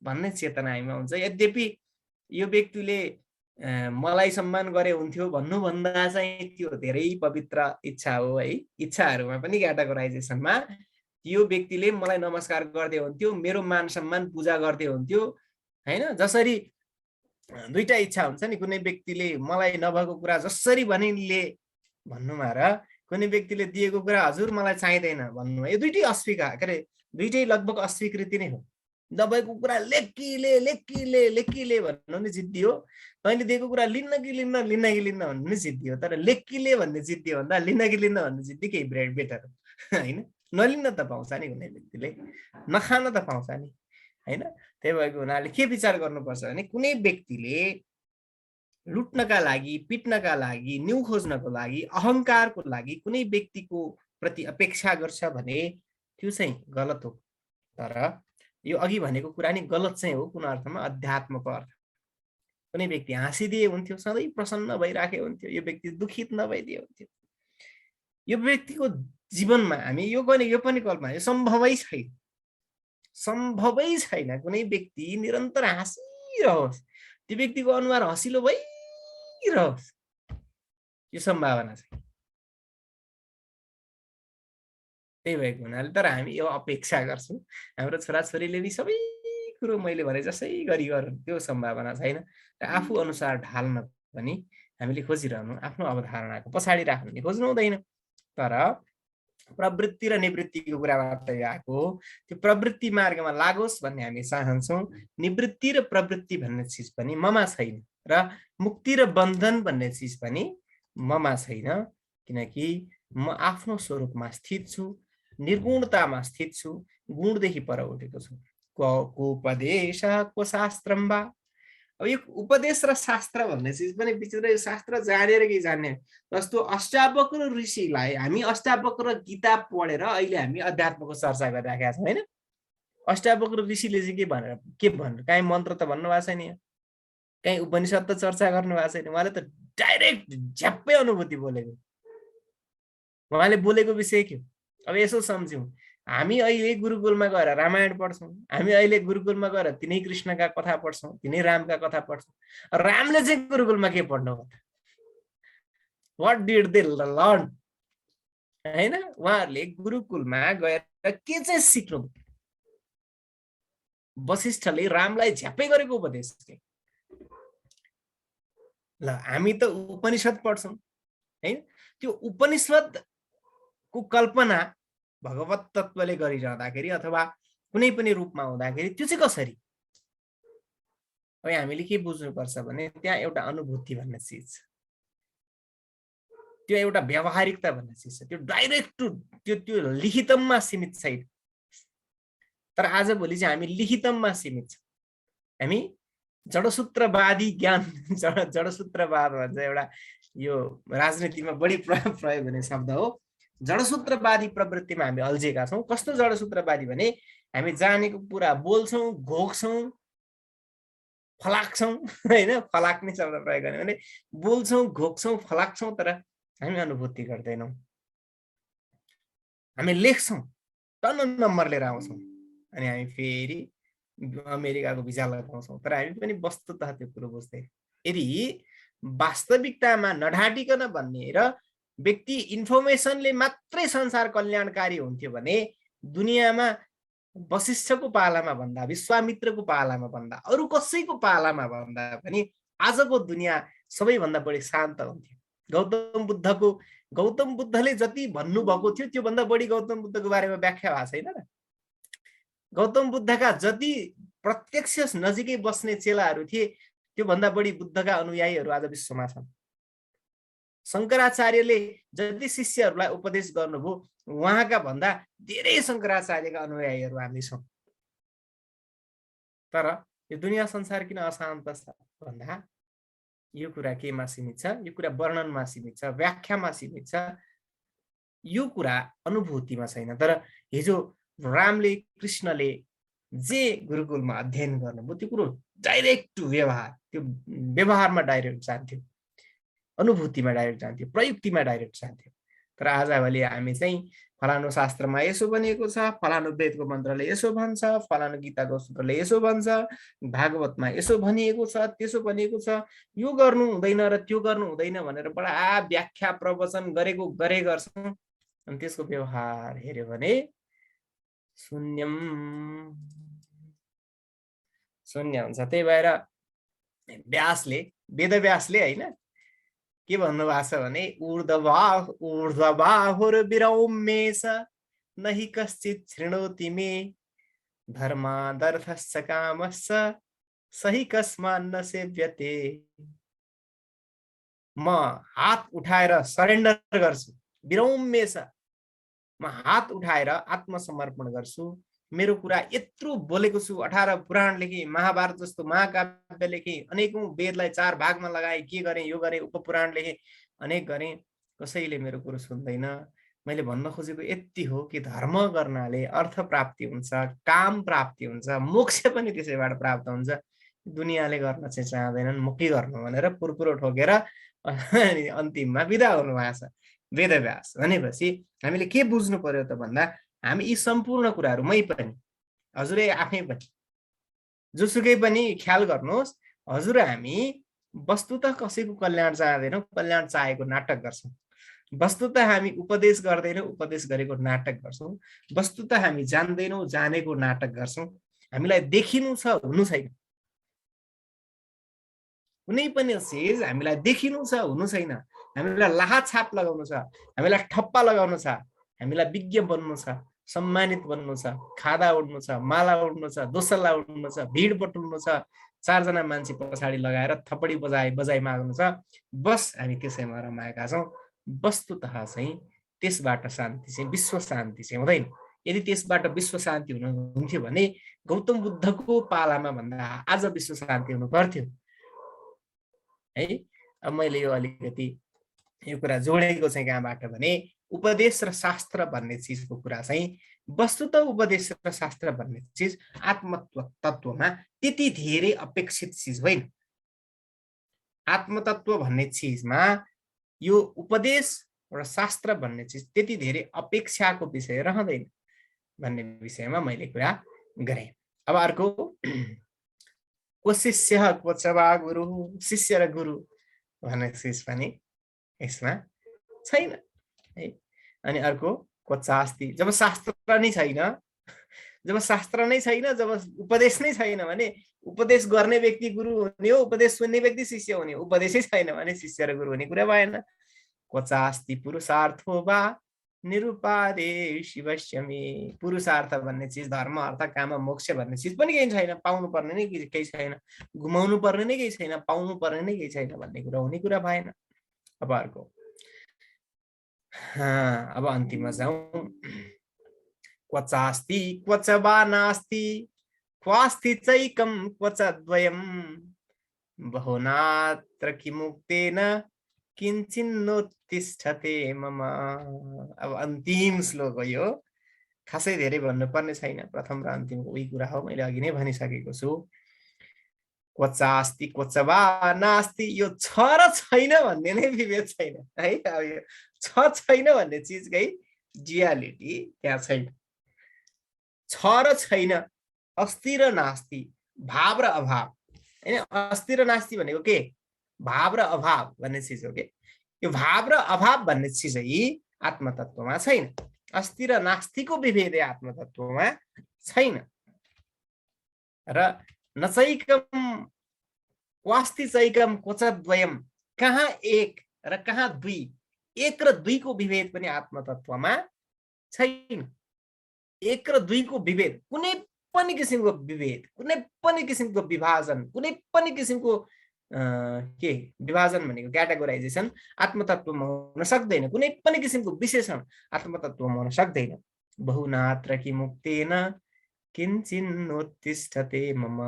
भन्ने चेतना हामीमा हुन्छ। यद्यपि यो व्यक्तिले मलाई सम्मान गरे हुन्थ्यो भन्नुभन्दा चाहिँ त्यो धेरै पवित्र इच्छा हो है। इच्छाहरूमा पनि क्याटेगोराइजेसनमा यो व्यक्तिले मलाई नमस्कार गर्दै हुन्थ्यो, मेरो मान सम्मान पूजा गर्दै हुन्थ्यो हैन। जसरी दुईटा इच्छा हुन्छ नि, कुनै व्यक्तिले मलाई नभएको कुरा जसरी भनिले भन्नुमा र कुनै व्यक्तिले दिएको कुरा हजुर मलाई चाहिँदैन भन्नुमा, यो दुईटै अस्वीकार, के अरे दुईटै लगभग अस्वीकृति नै हो। नभएको कुरा लेखिले लेखिले लेखिले भन्नु नि जिद्दी हो, तैँले दिएको कुरा लिन्न कि लिन्न, लिन्न कि लिन्न भन्नु नि जिद्दी हो। तर लेखिले भन्ने जिद्दी भन्दा लिन्न कि लिन्न भन्ने जिद्दी केही बेटर हो हैन। नलिन्न त पाउँछ नि कुनै व्यक्तिले, नखान त पाउँछ नि हैन। त्यही भएको हुनाले के विचार गर्नुपर्छ भने कुनै व्यक्तिले लुट्नका लागि, पिट्नका लागि, न्यु खोज्नको लागि, अहङ्कारको लागि कुनै व्यक्तिको प्रति अपेक्षा गर्छ भने त्यो चाहिँ गलत हो। तर यो अघि भनेको कुरा नि गलत चाहिँ हो कुन अर्थमा, अध्यात्मको अर्थ। कुनै व्यक्ति हाँसिदिए हुन्थ्यो, सधैँ प्रसन्न भइराखे हुन्थ्यो, यो व्यक्ति दुखित नभइदिए हुन्थ्यो। यो व्यक्तिको जीवनमा हामी यो पनि कल्पना, यो सम्भवै छैन, सम्भवै छैन कुनै व्यक्ति निरन्तर हाँसिरहोस्, त्यो व्यक्तिको अनुहार हँसिलो भइरहोस्, यो सम्भावना छ। त्यही भएको हुनाले तर हामी यो अपेक्षा गर्छौँ हाम्रो छोराछोरीले नि सबै कुरो मैले भने जसै गरी गरून्, त्यो सम्भावना छैन। र आफू अनुसार ढाल्न पनि हामीले खोजिरहनु, आफ्नो अवधारणाको पछाडि राख्नु नि खोज्नु हुँदैन। तर प्रवृत्ति र निवृत्तिको कुरा मात्रै आएको, त्यो प्रवृत्ति मार्गमा लागोस् भन्ने हामी चाहन्छौँ। निवृत्ति र प्रवृत्ति भन्ने चिज पनि ममा छैन, र मुक्ति र बन्धन भन्ने चिज पनि ममा छैन, किनकि म आफ्नो स्वरूपमा स्थित छु, निर्गुणतामा स्थित छु, गुणदेखि पर उठेको छु। कोपदेश को शास्त्रम वा। अब यो उपदेश र शास्त्र भन्ने चिज पनि विचित्र, यो शास्त्र जानेर कि जान्ने, जस्तो अष्टावक्र ऋषिलाई हामी अष्टावक्र गीता पढेर अहिले हामी अध्यात्मको चर्चा गरिराखेका छौँ हैन। अष्टावक्र ऋषिले चाहिँ के भन्नु, काहीँ मन्त्र त भन्नु भएको छैन, काहीँ उपनिषद त चर्चा गर्नु भएको छैन, उहाँले त डाइरेक्ट झ्याप्पै अनुभूति बोलेको। उहाँले बोलेको विषय के हो? अब यसो सम्झौँ, हामी अहिले गुरुकुलमा गएर रामायण पढ्छौँ, हामी अहिले गुरुकुलमा गएर तिनै कृष्णका कथा पढ्छौँ, तिनै रामका कथा पढ्छौँ। रामले चाहिँ गुरुकुलमा के पढ्नु हो? व्हाट डिड दे लर्न हैन? उहाँहरूले गुरुकुलमा गएर के चाहिँ सिक्नु? वशिष्ठले रामलाई झ्याप्पै गरेको उपदेश के? ल हामी त उपनिषद पढ्छौँ हैन, त्यो उपनिषदको कल्पना भगवत तत्त्वले गरिरहँदाखेरि अथवा कुनै पनि रूपमा हुँदाखेरि त्यो चाहिँ कसरी? अब हामीले के बुझ्नुपर्छ भने त्यहाँ एउटा अनुभूति भन्ने चिज छ, त्यो एउटा व्यावहारिकता भन्ने चिज छ, त्यो डाइरेक्ट त्यो लिखितममा सीमित छैन। तर आजभोलि चाहिँ हामी लिखितममा सीमित छौँ। हामी जडसूत्रवादी ज्ञान, जडसूत्रवाद भन्छ एउटा, यो राजनीतिमा बढी प्रयोग हुने शब्द हो। जडसूत्रवादी प्रवृत्तिमा हामी अल्झेका छौँ। कस्तो जडसूत्रवादी भने हामी जानेको कुरा बोल्छौँ, घोक्छौँ, फलाक्छौँ हैन, फलाक्ने शब्द प्रयोग गर्ने भने बोल्छौँ, घोक्छौँ, फलाक्छौँ, तर हामी अनुभूति गर्दैनौँ। हामी लेख्छौँ, टन्न नम्बर लिएर आउँछौँ अनि हामी फेरि अमेरिकाको भिजा लगाउँछौँ। तर हामी पनि वस्तुतः त्यो कुरो बुझ्दैन। यदि वास्तविकतामा नढाटिकन भन्ने र व्यक्ति इन्फर्मेसनले मात्रै संसार कल्याणकारी हुन्थ्यो भने दुनियाँमा वशिष्ठको पालामा भन्दा, विश्वामित्रको पालामा भन्दा, अरू कसैको पालामा भन्दा पनि आजको दुनियाँ सबैभन्दा बढी शान्त हुन्थ्यो। गौतम बुद्धले जति भन्नुभएको थियो त्योभन्दा बढी गौतम बुद्धको बारेमा व्याख्या भएको छैन र। गौतम बुद्धका जति प्रत्यक्ष नजिकै बस्ने चेलाहरू थिए त्योभन्दा बढी बुद्धका अनुयायीहरू आज विश्वमा छन्। शङ्कराचार्यले जति शिष्यहरूलाई उपदेश गर्नुभयो उहाँका भन्दा धेरै शङ्कराचार्यका अनुयायीहरू हामी छौँ। तर यो दुनियाँ संसार किन अशान्त छ भन्दा यो कुरा केमा सीमित छ? यो कुरा वर्णनमा सीमित छ, व्याख्यामा सीमित छ, यो कुरा अनुभूतिमा छैन। तर हिजो रामले, कृष्णले जे गुरुकुलमा अध्ययन गर्नुभयो त्यो कुरो डाइरेक्ट टु व्यवहार, त्यो व्यवहारमा डाइरेक्ट जान्थ्यो, अनुभूतिमा डाइरेक्ट जान्थ्यो, प्रयुक्तिमा डाइरेक्ट जान्थ्यो। तर आजभोलि हामी चाहिँ फलानु शास्त्रमा यसो भनिएको छ, फलानु वेदको मन्त्रले यसो भन्छ, फलानु गीताको सूत्रले यसो भन्छ, भागवतमा यसो भनिएको छ, त्यसो भनिएको छ, यो गर्नु हुँदैन र त्यो गर्नु हुँदैन भनेर बडा व्याख्या प्रवचन गरेको गरे गर्छौँ। अनि त्यसको व्यवहार हेर्यो भने शून्यम शून्य हुन्छ। त्यही भएर वेदव्यासले होइन के भन्नुभएको छ भने ऊर्ध्वबाहुर्विरौम्येष नहि कश्चित् शृणोति मे धर्मादर्थश्च कामश्च सही कस्मान्न सेव्यते। म हात उठाएर सरेन्डर गर्छु, विरौम्येष, म हात उठाएर आत्मसमर्पण गर्छु, मेरो कुरा यत्रो बोलेको छु, 18 पुराण लेखेँ, महाभारत जस्तो महाकाव्य लेखेँ, अनेकौं वेदलाई 4 भागमा लगाएँ, के गरेँ, यो गरेँ, उपपुराण लेखेँ, अनेक गरेँ, कसैले मेरो कुरो सुन्दैन। मैले भन्न खोजेको यति हो कि धर्म गर्नाले अर्थ प्राप्ति हुन्छ, काम प्राप्ति हुन्छ, मोक्ष पनि त्यसैबाट प्राप्त हुन्छ। दुनियाँले गर्न चाहिँ चाहँदैनन्, मुक्ति गर्नु भनेर पुरपुरो ठोकेर अन्तिममा बिदा हुनुभएको छ वेदव्यास। भनेपछि हामीले के बुझ्नु पर्यो त भन्दा हामी यी सम्पूर्ण कुराहरू, मै पनि, हजुरै आफै पनि, जोसुकै पनि ख्याल गर्नुहोस्, हजुर हामी वस्तुतः कसैको कल्याण चाहँदैनौँ, कल्याण चाहेको नाटक गर्छौँ। वस्तुतः हामी उपदेश गर्दैनौँ, उपदेश गरेको नाटक गर्छौँ। वस्तुतः हामी जान्दैनौँ, जानेको नाटक गर्छौँ। हामीलाई देखिनु छ, हुनु छैन। कुनै पनि चिज हामीलाई देखिनु छ, हुनु छैन। हामीलाई लाहाछाप लगाउनु छ, हामीलाई ठप्पा लगाउनु छ, हामीलाई विज्ञ बन्नु छ, सम्मानित बन्नु छ, खादा उड्नु छ, माला उड्नु छ, दोसल्ला उड्नु छ, भिड बटुल्नु छ, 4 जना मान्छे पछाडि लगाएर थपडी बजाइ माग्नु छ, बस हामी त्यसैमा रमाएका छौँ। वस्तुतः चाहिँ त्यसबाट शान्ति चाहिँ, विश्व शान्ति चाहिँ हुँदैन। यदि त्यसबाट विश्व शान्ति हुन्थ्यो भने गौतम बुद्धको पालामा भन्दा आज विश्व शान्ति हुनु पर्थ्यो है। अब मैले यो अलिकति यो कुरा जोडेको चाहिँ कहाँबाट भने उपदेश र शास्त्र भन्ने चिजको कुरा चाहिँ वस्तुतः उपदेश र शास्त्र भन्ने चिज आत्मतत्वमा त्यति धेरै अपेक्षित चिज होइन। आत्मतत्व भन्ने चिजमा यो उपदेश र शास्त्र भन्ने चिज त्यति धेरै अपेक्षाको विषय रहँदैन भन्ने विषयमा मैले कुरा गरेँ। अब अर्को को शिष्य को च वा गुरु, शिष्य र गुरु भन्ने चिज पनि यसमा छैन है। अनि अर्को को चास्ति, जब शास्त्र नै छैन, जब शास्त्र नै छैन, जब उपदेश नै छैन भने उपदेश गर्ने व्यक्ति गुरु हुने हो, उपदेश सुन्ने व्यक्ति शिष्य हुने हो। उपदेशै छैन भने शिष्य र गुरु हुने कुरा भएन। क्वचास्ति पुरुषार्थो वा निरुपादे शिवश्यमी, पुरुषार्थ भन्ने चिज, धर्म अर्थ काम मोक्ष भन्ने चिज पनि केही छैन, पाउनु पर्ने नै केही छैन, गुमाउनु पर्ने नै केही छैन, पाउनु पर्ने नै केही छैन भन्ने कुरा हुने कुरा भएन। अब अर्को अब अन्तिममा जाउँ। क्वचास्ति क्वच वा नास्ति, क्वास्ति चैकं क्वच द्वयं, बहुनात्र किमुक्तेन किञ्चिन्नोत्तिष्ठते मम। अब अन्तिम श्लोक हो यो, खासै धेरै भन्नुपर्ने छैन, प्रथम र अन्तिमको उही कुरा हो, मैले अघि नै भनिसकेको छु। क्वचास्ति क्वच वा नास्ति, यो छ र छैन भन्ने नै विभेद छैन है। अब यो छ छैन भन्ने चिजकै रियालिटी त्यहाँ छैन। छ र छैन, अस्ति र नास्ति, भाव र अभाव हैन। अस्ति र नास्ति भनेको के? भाव र अभाव भन्ने चिज हो के। यो भाव र अभाव भन्ने चिज आत्मतत्वमा छैन। अस्ति र नास्तिको विभेद आत्मतत्वमा छैन। र नचैकम वास्ति चैकम क्वचद्वयम, कहाँ एक र कहाँ दुई, एक र दुईको विभेद पनि आत्मतत्वमा छैन। एक र दुईको विभेद, कुनै पनि किसिमको विभेद, कुनै पनि किसिमको विभाजन, कुनै पनि किसिमको के विभाजन भनेको क्याटेगोराइजेसन आत्मतत्वमा हुन सक्दैन। कुनै पनि किसिमको विशेषण आत्मतत्वमा हुन सक्दैन। बहुनात्र कि मुक्तेन किञ्चिन्नोत्तिष्ठते मम।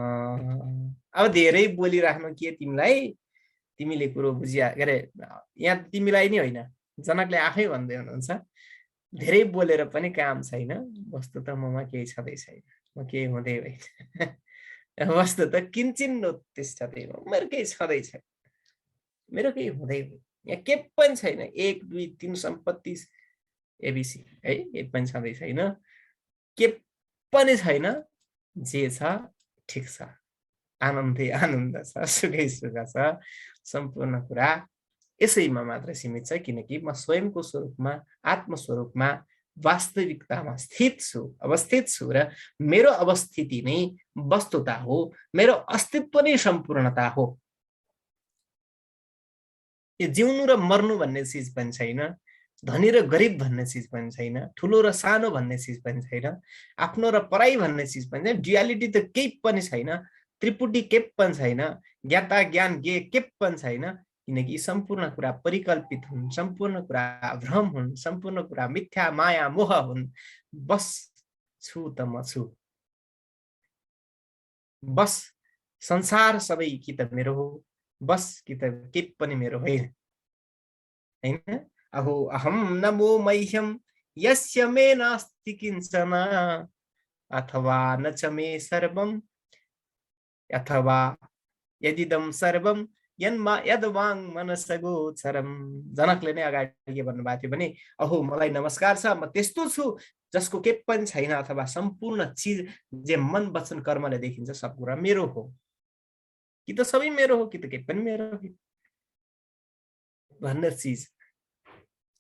अब धेरै बोलिराख्नु के तिमीलाई, तिमीले कुरो बुझिया के अरे, यहाँ तिमीलाई नै होइन जनकले आफै भन्दै हुनुहुन्छ, धेरै बोलेर पनि काम छैन, वस्तु त ममा केही छँदै छैन, म केही हुँदै होइन। वस्तु त किञ्चिन्नोत्तिष्ठते, मेरो केही छँदै छैन, मेरो केही हुँदै होइन, यहाँ के पनि छैन, 1 2 3 सम्पत्ति एबिसी है, केही पनि छँदै छैन, के पनि छैन, जे छ ठिक छ, आनन्दै आनन्द छ, सुखै सुख छ, सम्पूर्ण कुरा यसैमा मात्र सीमित छ। किनकि म स्वयंको स्वरूपमा, आत्मस्वरूपमा, वास्तविकतामा स्थित छु, अवस्थित छु र मेरो अवस्थिति नै वस्तुता हो, मेरो अस्तित्व नै सम्पूर्णता हो। यो जिउनु र मर्नु भन्ने चिज पनि छैन, धनी र गरिब भन्ने चिज पनि छैन, ठुलो र सानो भन्ने चिज पनि छैन, आफ्नो र पराई भन्ने चिज पनि छैन, ड्युअलिटी त केही पनि छैन, त्रिपुटी के पनि छैन, ज्ञाता ज्ञान के पनि छैन। किनकि सम्पूर्ण कुरा परिकल्पित हुन्, सम्पूर्ण कुरा भ्रम हुन्, सम्पूर्ण कुरा मिथ्या माया मोह हुन्। बस छु त म छु, बस संसार सबै कि त मेरो हो, बस कि त के पनि मेरो होइन हैन। अहो अहम नमो मह्यम यस्य मे नास्ति किंचन, अथवा न च मे सर्वम, अथवा यदिदम सर्वम यन्मा यदवाङ मनसगोचरम। जनकले नै अगाडि के भन्नुभएको थियो भने, अहो मलाई नमस्कार छ, म त्यस्तो छु जसको के पनि छैन, अथवा सम्पूर्ण चिज जे मन वचन कर्मले देखिन्छ सब कुरा मेरो हो, कि त सबै मेरो हो, कि त के पनि मेरो हो भन्ने चिज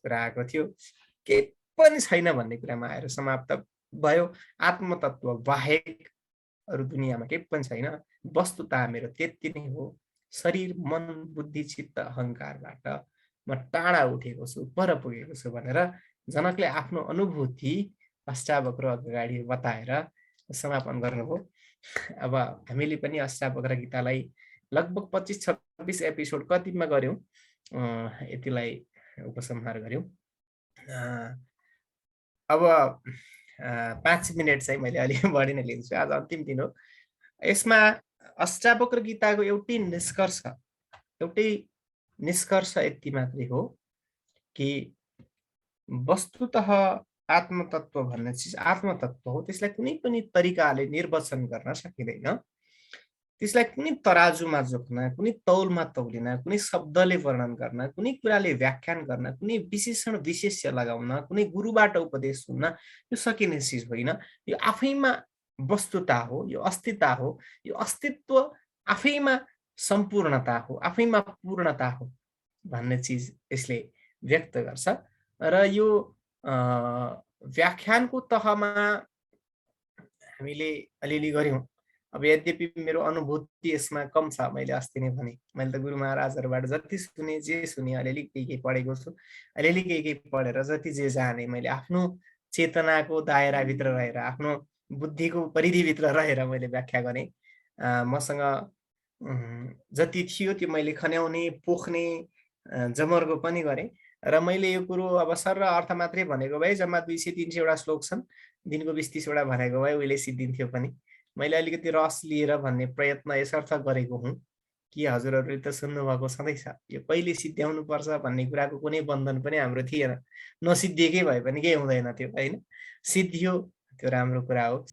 कुरा आएको थियो। के पनि छैन भन्ने कुरामा आएर समाप्त भयो। आत्मतत्व बाहेक अरु दुनियाँमा केही पनि छैन, वस्तुता मेरो त्यति नै हो। शरीर मन बुद्धि चित्त अहङ्कारबाट म टाढा उठेको छु, पर पुगेको छु भनेर जनकले आफ्नो अनुभूति अष्टावक्र अगाडि बताएर समापन गर्नुभयो। अब हामीले पनि अष्टावक्र गीतालाई लगभग 25-26 एपिसोड कतिमा गर्यौं, यतिलाई उपसंहार गर्यौं। अब 5 मिनेट चाहिँ मैले अलि बढी नै लिन्छु, आज अन्तिम दिन हो। यसमा अष्टावक्र गीताको एउटै निष्कर्ष यति मात्रै हो कि वस्तुतः आत्मतत्व भन्ने चिज आत्मतत्व हो, त्यसलाई कुनै पनि तरिकाले निर्वचन गर्न सकिँदैन। त्यसलाई कुनै तराजुमा जोख्न, कुनै तौलमा तौलिन, कुनै शब्दले वर्णन गर्न, कुनै कुराले व्याख्यान गर्न, कुनै विशेषण विशेष्य लगाउन, कुनै गुरुबाट उपदेश सुन्न, यो सकिने चिज होइन। यो आफैमा वस्तुता हो, यो अस्तित्व हो, यो अस्तित्व आफैमा सम्पूर्णता हो, आफैमा पूर्णता हो भन्ने चिज यसले व्यक्त गर्छ। र यो व्याख्यानको तहमा हामीले अलिअलि गर्यौं। अब यद्यपि मेरो अनुभूति यसमा कम छ, मैले अस्ति नै भने, मैले त गुरु महाराजहरुबाट जति सुने, जे सुने, अलिअलि केही पढेको छु, अलिअलि केही पढेर जति जे जाने मैले आफ्नो चेतनाको दायराभित्र रहेर, आफ्नो बुद्धिको परिधिभित्र रहेर मैले व्याख्या गरेँ। मसँग जति थियो त्यो मैले खन्याउने, पोख्ने, जमर्को पनि गरेँ। र मैले यो कुरो अब सर र अर्थ मात्रै भनेको भए जम्मा 200-300 वटा श्लोक छन्, दिनको 20-30 वटा भनेको भए उहिले सिद्धिन्थ्यो पनि। मैले अलिकति रस लिएर भन्ने प्रयत्न यसर्थ गरेको हुँ कि हजुरहरूले त सुन्नुभएको छँदैछ, यो कहिले सिद्ध्याउनु पर्छ भन्ने कुराको कुनै बन्धन पनि हाम्रो थिएन। नसिद्धिएकै भए पनि केही हुँदैन थियो हैन, सिद्धियो त्यो राम्रो कुरा हो।